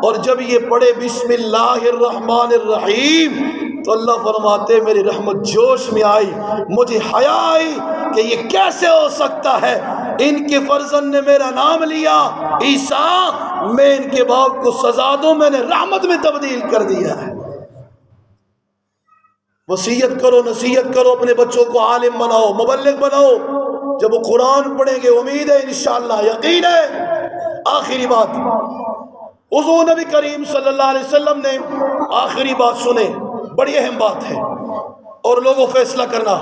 اور جب یہ پڑھے بسم اللہ الرحمن الرحیم تو اللہ فرماتے میری رحمت جوش میں آئی، مجھے حیا آئی کہ یہ کیسے ہو سکتا ہے، ان کے فرزند نے میرا نام لیا، عیسیٰ میں ان کے باپ کو سزا دوں، میں نے رحمت میں تبدیل کر دیا ہے۔ وصیت کرو، نصیحت کرو، اپنے بچوں کو عالم بناؤ، مبلغ بناؤ، جب وہ قرآن پڑھیں گے امید ہے انشاءاللہ، یقین ہے۔ آخری بات، حضور نبی کریم صلی اللہ علیہ وسلم نے آخری بات سنے، بڑی اہم بات ہے، اور لوگوں فیصلہ کرنا۔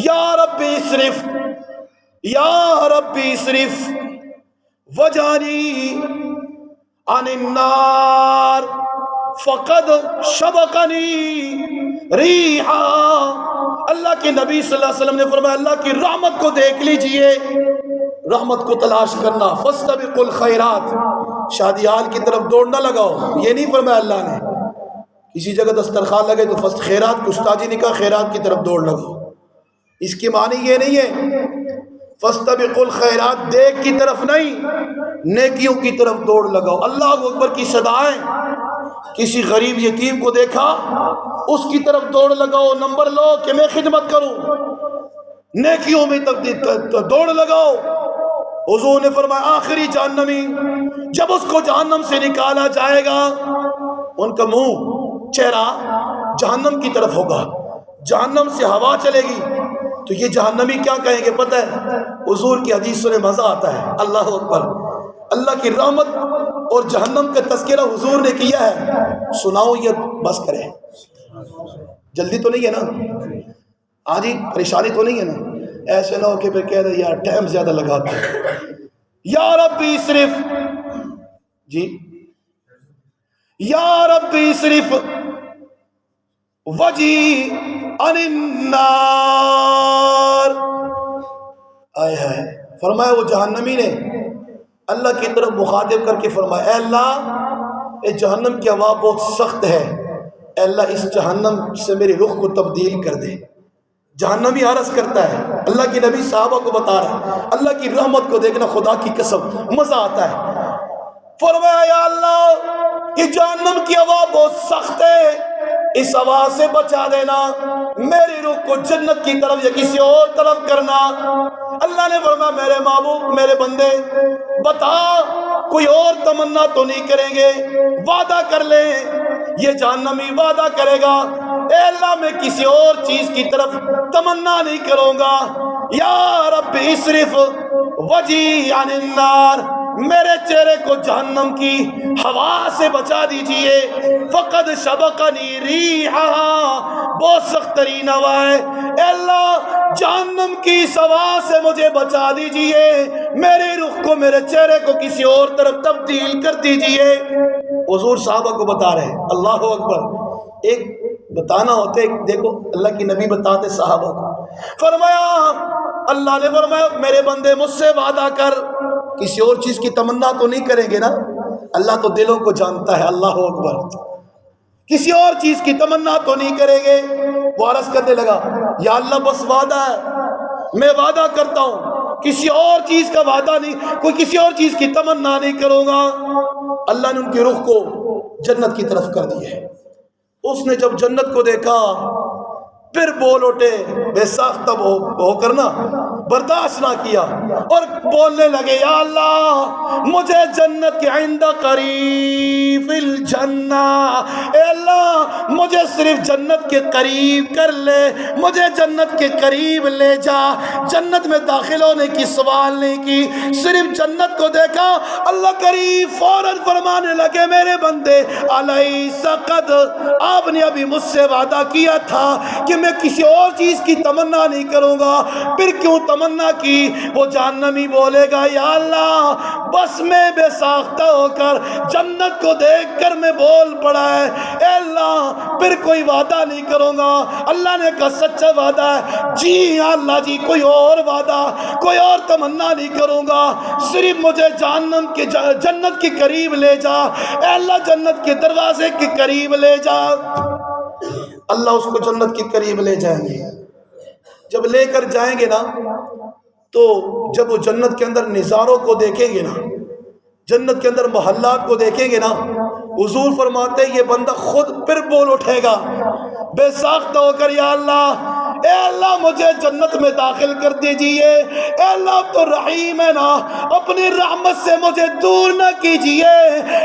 یا ربی صرف، یا ربی صرف وجانی عن النار فقد شبقنی ریحا۔ اللہ کے نبی صلی اللہ علیہ وسلم نے فرمایا اللہ کی رحمت کو دیکھ لیجئے، رحمت کو تلاش کرنا۔ فاستبقوا الخیرات، شادی حال کی طرف دوڑ نہ لگاؤ، یہ نہیں فرمایا اللہ نے۔ کسی جگہ دسترخوان لگے تو فسٹ خیرات، استادی نکاح خیرات کی طرف دوڑ لگاؤ، اس کی معنی یہ نہیں ہے۔ فاستبقوا الخیرات دیکھ کی طرف نہیں، نیکیوں کی طرف دوڑ لگاؤ۔ اللہ اکبر کی صدائیں، کسی غریب یتیم کو دیکھا اس کی طرف دوڑ لگاؤ، نمبر لو کہ میں خدمت کروں، نیکیوں میں دوڑ لگاؤ۔ حضور نے فرمایا آخری جہنمی جب اس کو جہنم سے نکالا جائے گا، ان کا منہ چہرہ جہنم کی طرف ہوگا، جہنم سے ہوا چلے گی، تو یہ جہنمی کیا کہیں گے پتہ ہے؟ حضور کی حدیث سنے مزہ آتا ہے۔ اللہ اکبر، اللہ کی رحمت اور جہنم کا تذکرہ حضور نے کیا ہے، سناؤ یہ بس کرے۔ جلدی تو نہیں ہے نا؟ آجی پریشانی تو نہیں ہے نا؟ ایسے نہ ہو کہ پھر کہہ رہے یار ٹائم زیادہ لگاتے ہیں۔ یا ربی صرف، جی یا ربی صرف وجی عن النار، آئے ہائے، فرمایا وہ جہنمی نے اللہ کی طرف مخاطب کر کے فرمایا اے اللہ، اے جہنم کی ہوا بہت سخت ہے، اے اللہ اس جہنم سے میری رخ کو تبدیل کر دے۔ جہنمی عرض کرتا ہے، اللہ کی نبی صحابہ کو بتا رہا ہے، اللہ کی رحمت کو دیکھنا خدا کی قسم مزہ آتا ہے۔ فرمایا یا اللہ یہ جہنم کی ہوا بہت سخت ہے، اس ہوا سے بچا دینا، میری رخ کو جنت کی طرف یا کسی اور طرف کرنا۔ اللہ نے فرمایا میرے محبوب، میرے بندے بتا کوئی اور تمنا تو نہیں کریں گے؟ وعدہ کر لیں۔ یہ جہنمی وعدہ کرے گا اے اللہ میں کسی اور چیز کی طرف تمنا نہیں کروں گا۔ یا رب اصرف وجی عن النار، میرے چہرے کو جہنم کی ہوا سے بچا دیجئے۔ فقد شبقنی ریحا، بہت سخت ترین ہوا ہے، اے اللہ جہنم کی اس ہوا سے مجھے بچا دیجئے، میرے رخ کو میرے چہرے کو کسی اور طرف تبدیل کر دیجئے۔ حضور صحابہ کو بتا رہے ہیں، اللہ اکبر، ایک بتانا ہوتے دیکھو اللہ کی نبی بتاتے صحابہ کو، فرمایا اللہ نے فرمایا میرے بندے مجھ سے وعدہ کر، کسی اور چیز کی تمنا تو نہیں کریں گے نا؟ اللہ تو دلوں کو جانتا ہے، اللہ اکبر، کسی اور چیز کی تمنا تو نہیں کریں گے۔ وہ عرض کرنے لگا یا اللہ بس وعدہ ہے، میں وعدہ کرتا ہوں کسی اور چیز کا وعدہ نہیں، کوئی کسی اور چیز کی تمنا نہیں کروں گا۔ اللہ نے ان کے رخ کو جنت کی طرف کر دیا ہے۔ اس نے جب جنت کو دیکھا پھر بول اٹھے، بے ساختہ ہو کرنا برداشت نہ کیا اور بولنے لگے یا اللہ مجھے جنت کے آئندہ قریب الجنہ، اے اللہ مجھے صرف جنت کے قریب کر لے، مجھے جنت کے قریب لے جا۔ جنت میں داخل ہونے کی سوال نہیں کی، صرف جنت کو دیکھا، اللہ قریب، فوراً فرمانے لگے میرے بندے الیس قد، آپ نے ابھی مجھ سے وعدہ کیا تھا کہ میں کسی اور چیز کی تمنا نہیں کروں گا، پھر کیوں تمنا کی؟ وہ جہنمی بولے گا یا اللہ بس میں بے ساختہ ہو کر جنت کو دیکھ کر میں بول پڑا ہے، اے اللہ پھر کوئی وعدہ نہیں کروں گا۔ اللہ نے کہا سچا وعدہ ہے؟ جی یا اللہ جی، کوئی اور وعدہ، کوئی اور تمنا نہیں کروں گا، صرف مجھے جہنم کے جنت کے قریب لے جا، اے اللہ جنت کے دروازے کے قریب لے جا۔ اللہ اس کو جنت کے قریب لے جائیں گے۔ جب لے کر جائیں گے نا تو جب وہ جنت کے اندر نظاروں کو دیکھیں گے نا، جنت کے اندر محلات کو دیکھیں گے نا، حضور فرماتے ہیں یہ بندہ خود پھر بول اٹھے گا بے ساختہ ہو کر یا اللہ، اے اللہ مجھے جنت میں داخل کر دیجئے، اے اللہ تو رحیم ہے نا، اپنی رحمت سے مجھے دور نہ کیجئے،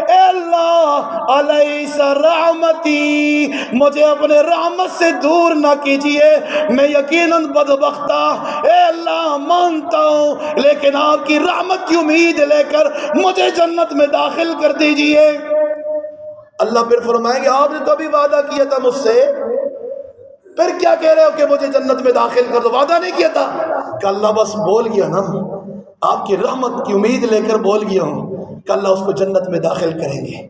اے اللہ علیس رحمتی، مجھے اپنے رحمت سے دور نہ کیجئے، میں یقیناً بدبختہ، اے اللہ مانتا ہوں، لیکن آپ کی رحمت کی امید لے کر مجھے جنت میں داخل کر دیجئے۔ اللہ پھر فرمائیں گے آپ نے تو ابھی وعدہ کیا تھا مجھ سے، پھر کیا کہہ رہے ہو کہ مجھے جنت میں داخل کر دو؟ وعدہ نہیں کیا تھا کہ اللہ بس بول گیا نا، آپ کی رحمت کی امید لے کر بول گیا ہوں کہ اللہ اس کو جنت میں داخل کریں گے۔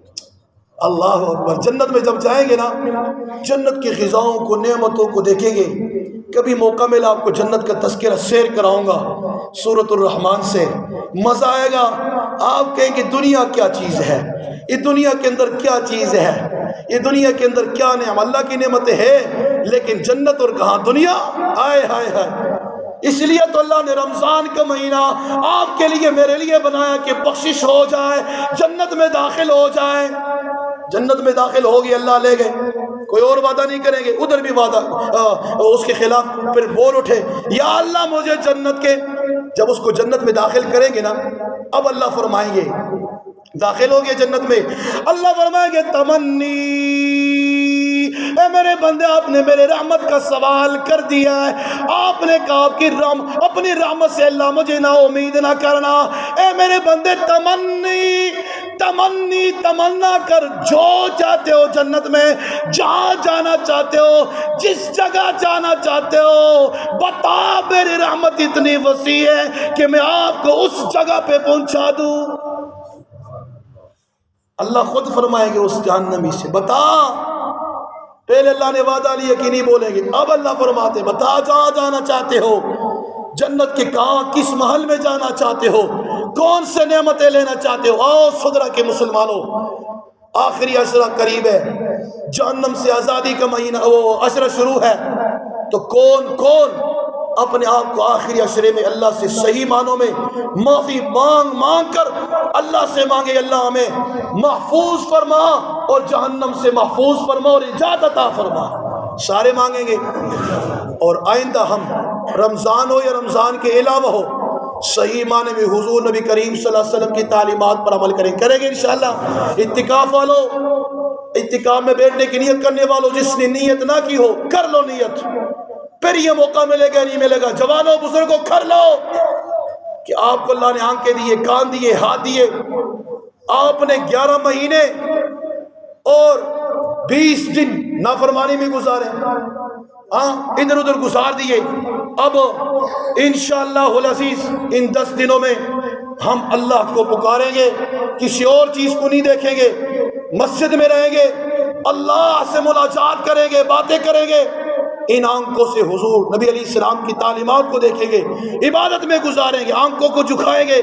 اللہ اکبر۔ جنت میں جب جائیں گے نا، جنت کی غذاؤں کو، نعمتوں کو دیکھیں گے۔ کبھی موقع ملا آپ کو جنت کا تذکرہ سیر کراؤں گا سورۃ الرحمن سے، مزہ آئے گا۔ آپ کہیں گے دنیا کیا چیز ہے، یہ دنیا کے اندر کیا چیز ہے، یہ دنیا کے اندر کیا نعمت، اللہ کی نعمتیں ہے، لیکن جنت اور کہاں دنیا، آئے ہائے ہائے۔ اس لیے تو اللہ نے رمضان کا مہینہ آپ کے لیے میرے لیے بنایا کہ بخشش ہو جائے، جنت میں داخل ہو جائے۔ جنت میں داخل ہوگی اللہ لے گئے، کوئی اور وعدہ نہیں کریں گے، ادھر بھی وعدہ اس کے خلاف پھر بول اٹھے یا اللہ مجھے جنت کے، جب اس کو جنت میں داخل کریں گے نا، اب اللہ فرمائیں گے داخل ہو گئے جنت میں، اللہ فرمائیں گے تمنی، اے میرے بندے آپ نے میرے رحمت کا سوال کر دیا ہے، آپ نے کہا آپ کی اپنی رحمت سے اللہ مجھے نا امید نہ کرنا، اے میرے بندے تمنی تمنی تمنا کر، جو چاہتے ہو جنت میں، جہاں جانا چاہتے ہو، جس جگہ جانا چاہتے ہو، بتا میری رحمت اتنی وسیع ہے کہ میں آپ کو اس جگہ پہ پہنچا دوں۔ اللہ خود فرمائیں گے اس جہنمی سے بتا، پہلے اللہ نے وعدہ لیا کہ نہیں بولیں گے، اب اللہ فرماتے بتا جہاں جانا چاہتے ہو، جنت کے کہاں کس محل میں جانا چاہتے ہو، کون سے نعمتیں لینا چاہتے ہو، آؤ صدرہ کے مسلمانوں، آخری عشرہ قریب ہے، جہنم سے آزادی کا مہینہ وہ عشرہ شروع ہے، تو کون کون اپنے آپ کو آخری عشرے میں اللہ سے صحیح معنوں میں معافی مانگ کر اللہ سے مانگے اللہ ہمیں محفوظ فرما اور جہنم سے محفوظ فرما اور نجات عطا فرما، سارے مانگیں گے۔ اور آئندہ ہم رمضان ہو یا رمضان کے علاوہ ہو، صحیح معنی میں حضور نبی کریم صلی اللہ علیہ وسلم کی تعلیمات پر عمل کریں گے انشاءاللہ۔ اعتکاف والو، اعتکاف میں بیٹھنے کی نیت کرنے والو، جس نے نیت نہ کی ہو کر لو نیت، پھر یہ موقع ملے گا نہیں ملے گا۔ جوانوں بزرگوں کر لو کہ آپ کو اللہ نے آنکھیں دیے، کان دیے، ہاتھ دیے، آپ نے 11 مہینے اور 20 دن نافرمانی میں گزارے، ادھر ادھر گزار دیے، اب انشاءاللہ العزیز ان 10 دنوں میں ہم اللہ کو پکاریں گے، کسی اور چیز کو نہیں دیکھیں گے، مسجد میں رہیں گے، اللہ سے مناجات کریں گے، باتیں کریں گے، ان آنکھوں سے حضور نبی علیہ السلام کی تعلیمات کو دیکھیں گے، عبادت میں گزاریں گے، آنکھوں کو جھکائیں گے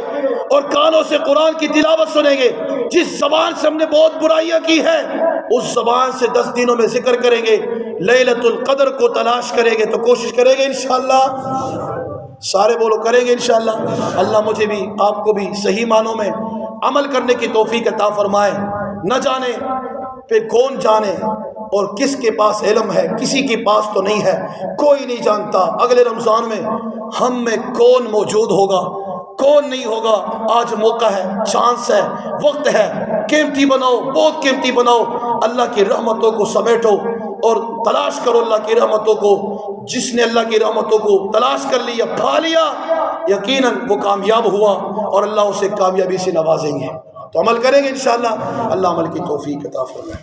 اور کانوں سے قرآن کی تلاوت سنیں گے۔ جس زبان سے ہم نے بہت برائیاں کی ہیں اس زبان سے 10 دنوں میں ذکر کریں گے، لیلۃ القدر کو تلاش کریں گے، تو کوشش کریں گے انشاءاللہ، سارے بولو کریں گے انشاءاللہ۔ اللہ مجھے بھی آپ کو بھی صحیح معنوں میں عمل کرنے کی توفیق عطا فرمائے۔ نہ جانے پھر کون جانے اور کس کے پاس علم ہے، کسی کے پاس تو نہیں ہے، کوئی نہیں جانتا اگلے رمضان میں ہم میں کون موجود ہوگا کون نہیں ہوگا۔ آج موقع ہے، چانس ہے، وقت ہے، قیمتی بناؤ، بہت قیمتی بناؤ، اللہ کی رحمتوں کو سمیٹو اور تلاش کرو اللہ کی رحمتوں کو۔ جس نے اللہ کی رحمتوں کو تلاش کر لیا، پا لیا، یقیناً وہ کامیاب ہوا اور اللہ اسے کامیابی سے نوازیں گے۔ تو عمل کریں گے انشاءاللہ، اللہ عمل کی توفیق عطا فرمائے۔